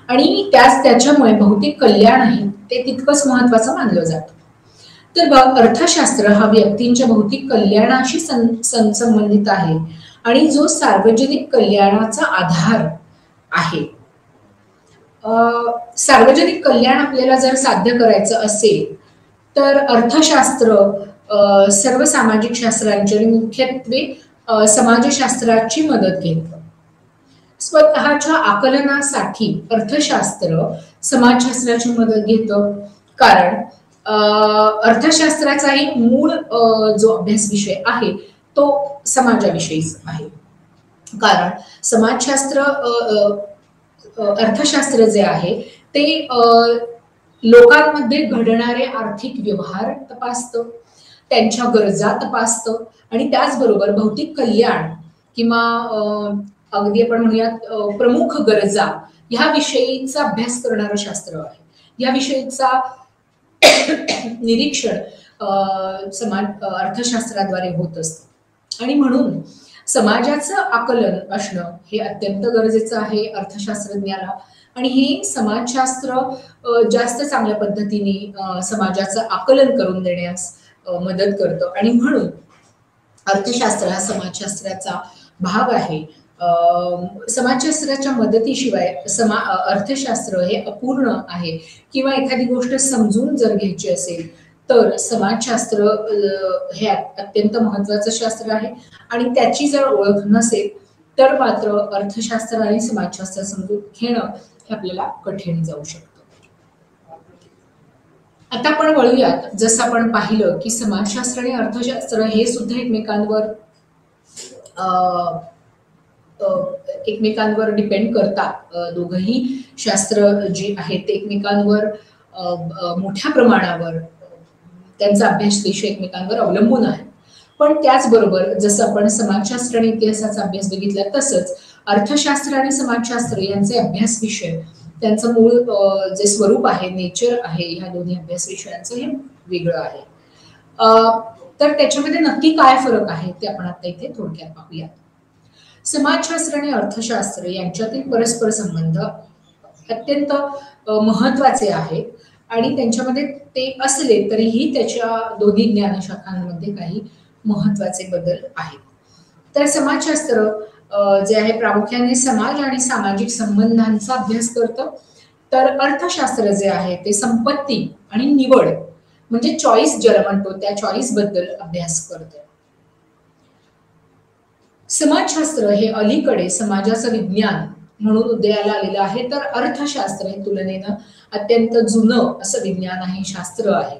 Speaker 1: आणि त्याच्यामुळे भौतिक कल्याण आहे ते तितकंच महत्वाचं मानलं जातं. तर अर्थशास्त्र हा व्यक्तींच्या भौतिक कल्याणाशी संबंधित आहे आणि जो सार्वजनिक कल्याणाचा आधार आहे. सार्वजनिक कल्याण आपल्याला जर साध्य करायचं असेल तर अर्थशास्त्र सर्व सामाजिक शास्त्रांची आणि मुख्यत्वे समाजशास्त्राची मदत घेतं. स्वतःच्या आकलनासाठी अर्थशास्त्र समाजशास्त्राची मदत घेतं कारण अर्थशास्त्राचाही मूळ जो अभ्यास विषय आहे तो समाजाविषयीच आहे. कारण समाजशास्त्र अर्थशास्त्र जे आहे ते लोकांमध्ये घडणारे आर्थिक व्यवहार तपासतं, त्यांच्या गरजा तपासतं आणि त्याचबरोबर भौतिक कल्याण किंवा अगदी आपण म्हणूयात प्रमुख गरजा ह्या विषयीचा अभ्यास करणारं शास्त्र आहे. या विषयीचा निरीक्षण समाज अर्थशास्त्राद्वारे होत असतं आणि म्हणून समाजाचं आकलन असणं हे अत्यंत गरजेचं आहे अर्थशास्त्रज्ञाला. आणि हे समाजशास्त्र जास्त चांगल्या पद्धतीने समाजाचं आकलन करून देण्यास मदत करतं आणि म्हणून अर्थशास्त्र हा समाजशास्त्राचा भाग आहे. समाजशास्त्राच्या मदतीशिवाय अर्थशास्त्र हे अपूर्ण आहे किंवा एखादी गोष्ट समजून जर घ्यायची असेल तर समाजशास्त्र हे अत्यंत महत्वाचं शास्त्र आहे आणि त्याची जर ओळख नसेल तर मात्र अर्थशास्त्र आणि समाजशास्त्र समजून घेणं हे आपल्याला कठीण जाऊ शकतं. आता आपण वळूयात, जसं आपण पाहिलं की समाजशास्त्र आणि अर्थशास्त्र हे सुद्धा एकमेकांवर डिपेंड करतात. दोघंही शास्त्र जी आहेत ते एकमेकांवर मोठ्या प्रमाणावर त्यांचा अभ्यास विषय एकमेकांवर अवलंबून आहे. पण त्याचबरोबर जसं आपण समाजशास्त्र आणि इतिहासाचा अभ्यास बघितला तसंच अर्थशास्त्र आणि समाजशास्त्र यांचे अभ्यास विषय त्यांचं मूळ जे स्वरूप आहे, नेचर आहे, ह्या दोन्ही अभ्यास विषयांचं हे वेगळं आहे. तर त्याच्यामध्ये नक्की काय फरक आहे ते आपण आता इथे थोडक्यात पाहूया. समाजशास्त्र आणि अर्थशास्त्र यांच्यातील परस्पर संबंध अत्यंत महत्वाचे आहेत आणि त्यांच्यामध्ये ते असले तरीही त्याच्या दोन्ही ज्ञानशाखांमध्ये काही महत्वाचे बदल आहेत. तर समाजशास्त्र जे आहे प्रामुख्याने समाज आणि सामाजिक संबंधांचा अभ्यास करतं, तर अर्थशास्त्र जे आहे ते संपत्ती आणि निवड म्हणजे चॉईस ज्याला म्हणतो त्या चॉईस बद्दल अभ्यास करतं. समाजशास्त्र हे अलीकडे समाजाचं विज्ञान म्हणून उदयाला आलेलं आहे, तर अर्थशास्त्र हे तुलनेनं अत्यंत जुनं असं विज्ञान आहे, शास्त्र आहे.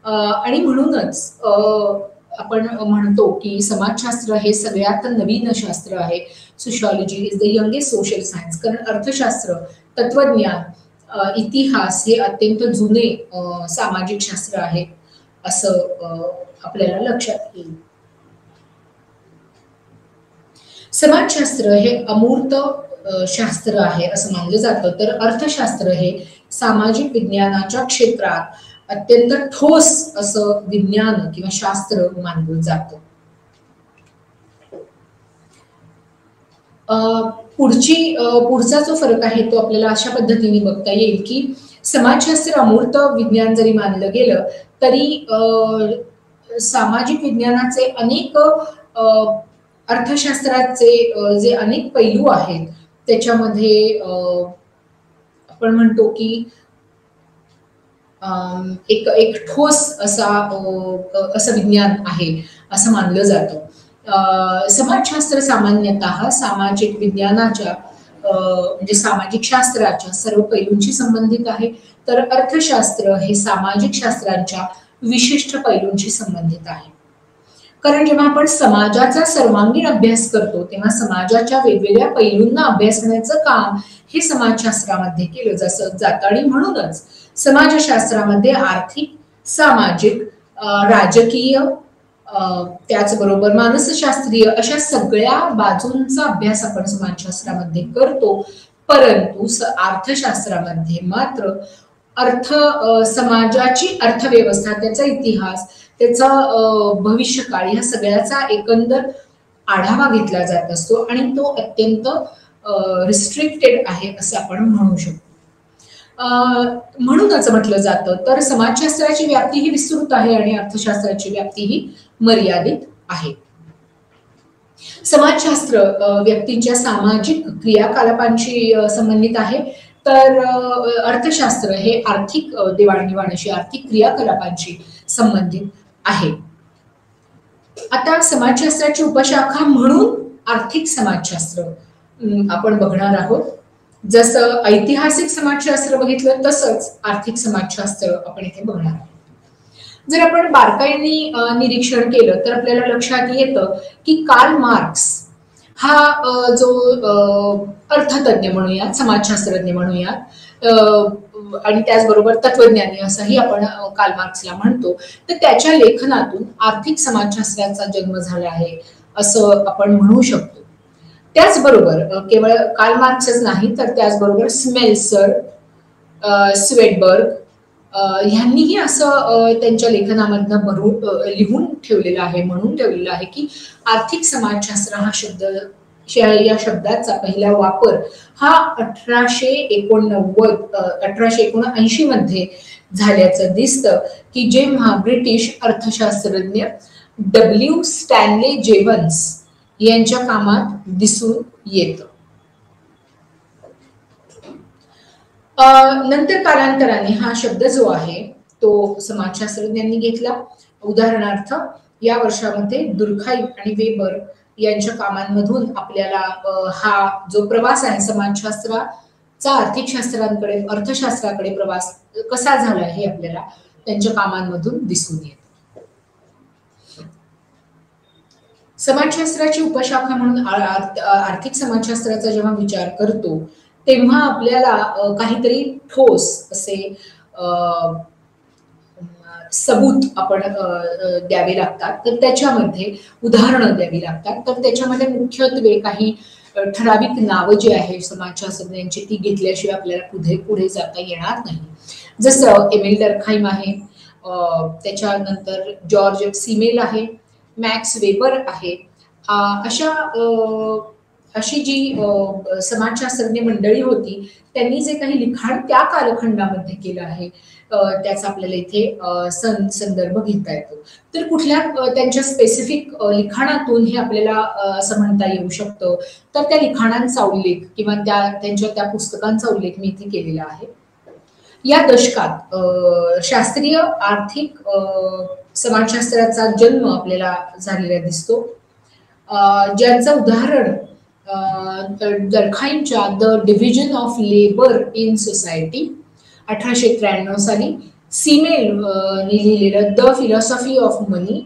Speaker 1: आणि म्हणूनच आपण म्हणतो की समाजशास्त्र हे सगळ्यात नवीन शास्त्र आहे. Sociology is the youngest social science. कारण अर्थशास्त्र, तत्वज्ञान, इतिहास हे अत्यंत जुने सामाजिक शास्त्र आहे असं आपल्याला लक्षात येईल. समाजशास्त्र हे अमूर्त शास्त्र आहे असं मानलं जातं, तर अर्थशास्त्र हे सामाजिक विज्ञानाच्या क्षेत्रात अत्यंत ठोस असं विज्ञान किंवा शास्त्र मानलं जातं. पुढचा जो फरक आहे तो आपल्याला अशा पद्धतीने बघता येईल की समाजशास्त्र अमूर्त विज्ञान जरी मानलं गेलं तरी सामाजिक विज्ञानाचे अनेक अर्थशास्त्राचे जे अनेक पैलू आहेत त्याच्यामध्ये आपण म्हणतो की एक ठोस असं विज्ञान आहे असं मानलं जातं. समाजशास्त्र सामान्यतः सामाजिक विज्ञानाच्या म्हणजे सामाजिक शास्त्राच्या सर्व पैलूंशी संबंधित आहे, तर अर्थशास्त्र हे सामाजिक शास्त्रांच्या विशिष्ट पैलूंशी संबंधित आहे. कारण जेव्हा आपण समाजाचा सर्वांगीण अभ्यास करतो तेव्हा समाजाच्या वेगवेगळ्या पैलूंना अभ्यासण्याचं काम हे समाजशास्त्रामध्ये केलं जातं आणि म्हणूनच समाजशास्त्रामध्ये आर्थिक, सामाजिक, राजकीय, त्याचबरोबर मानसशास्त्रीय अशा सगळ्या बाजूंचा अभ्यास आपण समाजशास्त्रामध्ये करतो. परंतु अर्थशास्त्रामध्ये मात्र समाजाची अर्थव्यवस्था, त्याचा इतिहास, त्याचा भविष्यकाळ या सगळ्याचा एकंदर आढावा घेतला जात असतो आणि तो अत्यंत रिस्ट्रिक्टेड आहे असं आपण म्हणू शकतो. म्हणूनच म्हटलं जातं तर समाजशास्त्राची व्याप्ती ही विस्तृत आहे आणि अर्थशास्त्राची व्याप्ती ही मर्यादित आहे. समाजशास्त्र व्यक्तींच्या सामाजिक क्रियाकलापांशी संबंधित आहे, तर अर्थशास्त्र हे आर्थिक देवाणघेवाणीशी, आर्थिक क्रियाकलापांशी संबंधित आहे. आता समाजशास्त्राची उपशाखा म्हणून आर्थिक समाजशास्त्र आपण बघणार आहोत. जसं ऐतिहासिक समाजशास्त्र बघितलं तसंच आर्थिक समाजशास्त्र आपण इथे बघणार आहोत. जर आपण बारकाईने निरीक्षण केलं तर आपल्याला लक्षात येतं की कार्ल मार्क्स हा जो अर्थतज्ञ म्हणूयात, समाजशास्त्रज्ञ म्हणूयात, आणि त्याचबरोबर तत्वज्ञानी असंही आपण कार्ल मार्क्सला म्हणतो, तर त्याच्या लेखनातून आर्थिक समाजशास्त्राचा जन्म झाला आहे असं आपण म्हणू शकतो. त्याचबरोबर केवळ कार्ल मार्क्सच नाही तर त्याचबरोबर स्मेल्सर, स्वेडबर्ग ह्यांनीही असं त्यांच्या लेखनामधनं भरून लिहून ठेवलेलं आहे, म्हणून ठेवलेलं आहे की आर्थिक समाजशास्त्र हा शब्द, या शब्दाचा पहिला वापर हा 1879 मध्ये झाल्याचं दिसतं, की जेव्हा ब्रिटिश अर्थशास्त्रज्ञ डब्ल्यू स्टॅनले जेवन्स यांच्या कामात दिसून येतं. नंतर कालांतराने हा शब्द जो आहे तो समाजशास्त्रज्ञांनी घेतला. उदाहरणार्थ या वर्षामध्ये दुर्खाइम आणि वेबर यांच्या कामांमधून आपल्याला हा जो प्रवास आहे समाजशास्त्राचा आर्थिक शास्त्रांकडे, अर्थशास्त्राकडे प्रवास कसा झाला हे आपल्याला त्यांच्या कामांमधून दिसून येतं. समाजशास्त्राची उपशाखा म्हणून आर्थिक समाजशास्त्राचा जेव्हा विचार करतो तेव्हा आपल्याला काहीतरी ठोस असे सबूत आपण द्यावे लागतात, तर त्याच्यामध्ये उदाहरणं द्यावी लागतात. तर त्याच्यामध्ये मुख्यत्वे काही ठराविक नावं जी आहे समाजशास्त्रज्ञांची ती घेतल्याशिवाय आपल्याला पुढे जाता येणार नाही. जसं एमिल डर्कहाइम आहे, त्याच्यानंतर जॉर्ज सीमेल आहे, मॅक्स वेबर आहे. अशी जी समाजशास्त्रज्ञ मंडळी होती त्यांनी जे काही लिखाण त्या कालखंडामध्ये केलं आहे त्याचा आपल्याला इथे संदर्भ घेता येतो. तर कुठल्या त्यांच्या स्पेसिफिक लिखाणातून हे आपल्याला असं म्हणता येऊ शकतं, तर त्या लिखाणांचा उल्लेख किंवा त्यांच्या त्या पुस्तकांचा उल्लेख मी इथे केलेला आहे. या दशकात शास्त्रीय आर्थिक समाजशास्त्राचा जन्म आपल्याला झालेला दिसतो, ज्यांचं उदाहरण डर्कहाइमच्या the division of labour in society 1893 साली, सीमेल लिहिलेलं द फिलॉसॉफी ऑफ मनी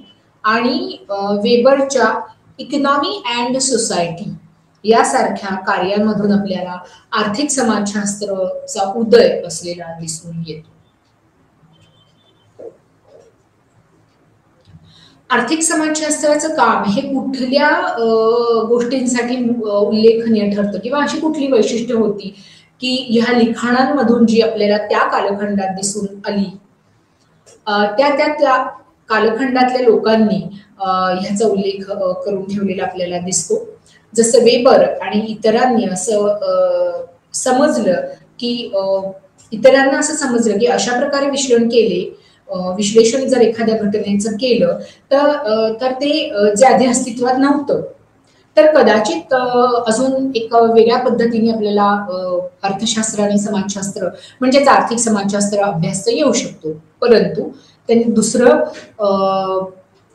Speaker 1: आणि वेबरच्या इकॉनॉमी अँड सोसायटी यासारख्या कार्यांमधून आपल्याला आर्थिक समाजशास्त्राचा उदय असलेला दिसून येतो. आर्थिक समाजशास्त्राचं काम हे कुठल्या गोष्टींसाठी उल्लेखनीय ठरतं किंवा अशी कुठली वैशिष्ट्य होती की ह्या लिखाणांमधून जी आपल्याला त्या कालखंडात दिसून आली, त्या कालखंडातल्या लोकांनी ह्याचा उल्लेख करून ठेवलेला आपल्याला दिसतो. जसं वेबर आणि इतरांनी असं समजलं की इतरांना असं समजलं की अशा प्रकारे विश्लेषण जर एखाद्या घटनेचं केलं तर ते जे आधी अस्तित्वात नव्हतं, तर कदाचित अजून एक वेगळ्या पद्धतीने आपल्याला अर्थशास्त्र आणि समाजशास्त्र म्हणजेच आर्थिक समाजशास्त्र अभ्यासता येऊ शकतो. परंतु त्यांनी दुसरं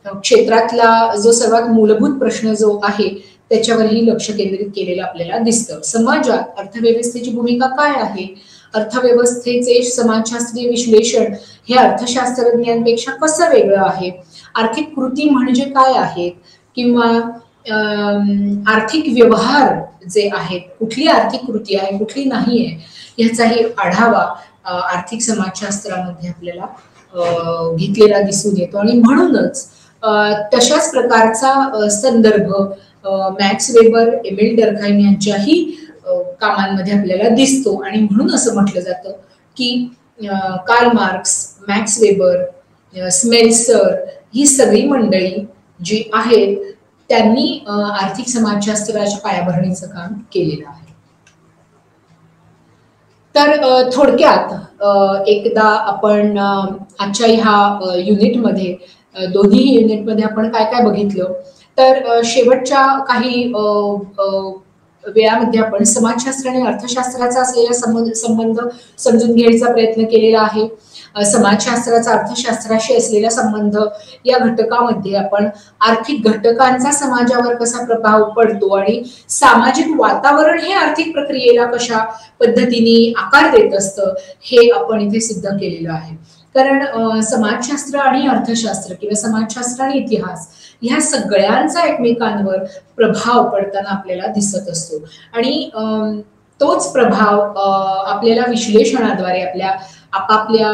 Speaker 1: क्षेत्रातला जो सर्वात मूलभूत प्रश्न जो आहे त्याच्यावरही लक्ष केंद्रित केलेलं आपल्याला दिसतं. समाजात अर्थव्यवस्थेची भूमिका काय आहे, अर्थव्यवस्थेचे समाजशास्त्रीय विश्लेषण हे अर्थशास्त्रज्ञांपेक्षा कसं वेगळं आहे, आर्थिक कृती म्हणजे काय आहेत, किंवा आर्थिक व्यवहार जे आहेत, कुठली आर्थिक कृती आहे कुठली नाही आहे याचाही आढावा आर्थिक समाजशास्त्रामध्ये आपल्याला घेतलेला दिसून येतो. आणि म्हणूनच तशाच प्रकारचा संदर्भ मॅक्स वेबर, एमिल डर्कहाइम यांच्याही कामांमध्ये आपल्याला दिसतो. आणि म्हणून असं म्हटलं जातं की Karl Marx, Max Weber, Smelser ही सगळी मंडळी जी आहेत त्यांनी आर्थिक समाजशास्त्राच्या पायाभरणीचं काम केलेलं आहे. तर थोडक्यात एकदा आपण आजच्या ह्या युनिटमध्ये, दोन्ही युनिटमध्ये आपण काय काय बघितलं, तर शेवटच्या काही वेळामध्ये आपण समाजशास्त्र आणि अर्थशास्त्राचा असलेला संबंध समजून घ्यायचा प्रयत्न केलेला आहे. समाजशास्त्राचा अर्थशास्त्राशी असलेला संबंध या घटकामध्ये आपण आर्थिक घटकांचा समाजावर कसा प्रभाव पडतो आणि सामाजिक वातावरण हे आर्थिक प्रक्रियेला कशा पद्धतीने आकार देत असतं हे आपण इथे सिद्ध केलेलं आहे. कारण समाजशास्त्र आणि अर्थशास्त्र किंवा समाजशास्त्र आणि इतिहास ह्या सगळ्यांचा एकमेकांवर प्रभाव पडताना आपल्याला दिसत असतो आणि तोच प्रभाव आपल्याला विश्लेषणाद्वारे आपल्या आपापल्या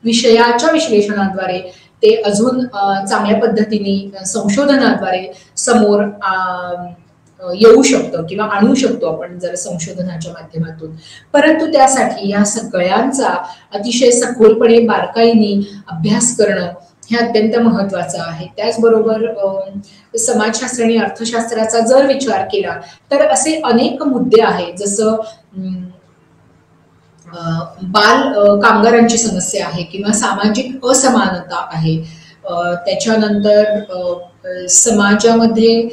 Speaker 1: विषयाच्या विश्लेषणाद्वारे ते अजून चांगल्या पद्धतीने संशोधनाद्वारे समोर येऊ शकतं किंवा आणू शकतो आपण जर संशोधनाच्या माध्यमातून. परंतु त्यासाठी या सगळ्यांचा अतिशय सखोलपणे बारकाईने अभ्यास करणं हे अत्यंत महत्वाचं आहे. त्याचबरोबर समाजशास्त्र आणि अर्थशास्त्राचा जर विचार केला तर असे अनेक मुद्दे आहेत, जसं बाल कामगारांची समस्या आहे किंवा सामाजिक असमानता आहे, त्याच्यानंतर समाजामध्ये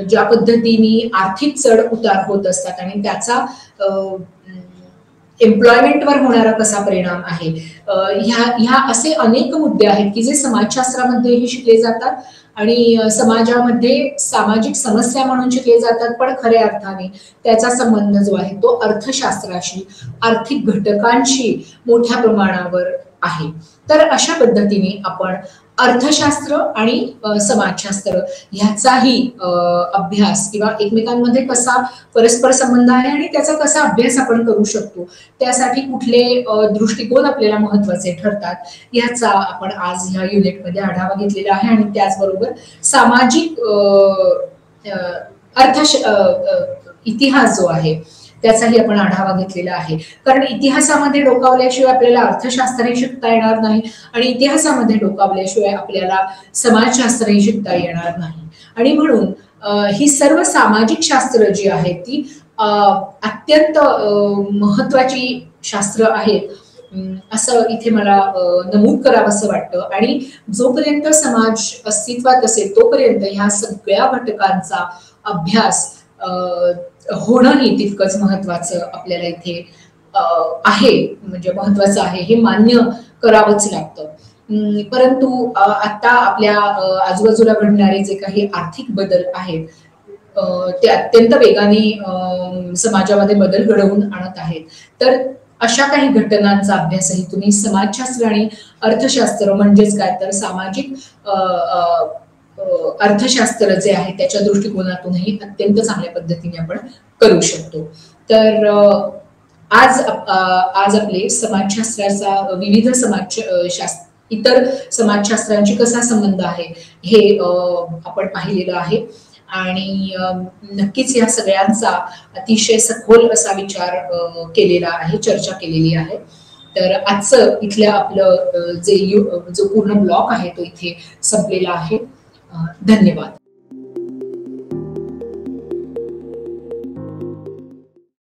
Speaker 1: ज्या पद्धतीने आर्थिक चढ उतार होत असतात आणि त्याचा एम्प्लॉयमेंटवर होणारा कसा परिणाम आहे, ह्या असे अनेक मुद्दे आहेत की जे समाजशास्त्रामध्येही शिकले जातात आणि समाजामध्ये सामाजिक समस्या म्हणून शिकले जातात, पण खऱ्या अर्थाने त्याचा संबंध जो आहे तो अर्थशास्त्राशी, आर्थिक घटकांशी मोठ्या प्रमाणावर आहे. तर अशा पद्धतीने आपण अर्थशास्त्र आणि समाजशास्त्र ह्याचाही अभ्यास किंवा एकमेकांमध्ये कसा परस्पर संबंध आहे आणि त्याचा कसा अभ्यास आपण करू शकतो, त्यासाठी कुठले दृष्टिकोन आपल्याला महत्वाचे ठरतात याचा आपण आज ह्या युनिटमध्ये आढावा घेतलेला आहे. आणि त्याचबरोबर सामाजिक इतिहास जो आहे त्याचाही आपण आढावा घेतलेला आहे. कारण इतिहासामध्ये डोकावल्याशिवाय आपल्याला अर्थशास्त्रही शिकता येणार नाही आणि इतिहासामध्ये डोकावल्याशिवाय आपल्याला समाजशास्त्रही शिकता येणार नाही. आणि म्हणून ही सर्व सामाजिक शास्त्र जी आहेत ती अत्यंत महत्वाची शास्त्र आहेत असं इथे मला नमूद करावंसं वाटतं. आणि जोपर्यंत समाज अस्तित्वात असेल तोपर्यंत ह्या सगळ्या घटकांचा अभ्यास होणंही तितकंच महत्वाचं आपल्याला इथे आहे, म्हणजे महत्वाचं आहे हे मान्य करावंच लागतं. परंतु आता आपल्या आजूबाजूला घडणारे जे काही आर्थिक बदल आहेत ते अत्यंत वेगाने समाजामध्ये बदल घडवून आणत आहेत. तर अशा काही घटनांचा अभ्यासही तुम्ही समाजशास्त्र आणि अर्थशास्त्र म्हणजेच काय तर सामाजिक अर्थशास्त्र जे आहे त्याच्या दृष्टिकोनातूनही अत्यंत चांगल्या पद्धतीने आपण करू शकतो. तर आज आपले समाजशास्त्राचा विविध इतर समाजशास्त्रांशी कसा संबंध आहे हे आपण पाहिलेलं आहे आणि नक्कीच या सगळ्यांचा अतिशय सखोल असा विचार केलेला आहे, चर्चा केलेली आहे. तर आजचं इथल्या आपलं जो पूर्ण ब्लॉक आहे तो इथे संपलेला आहे. धन्यवाद.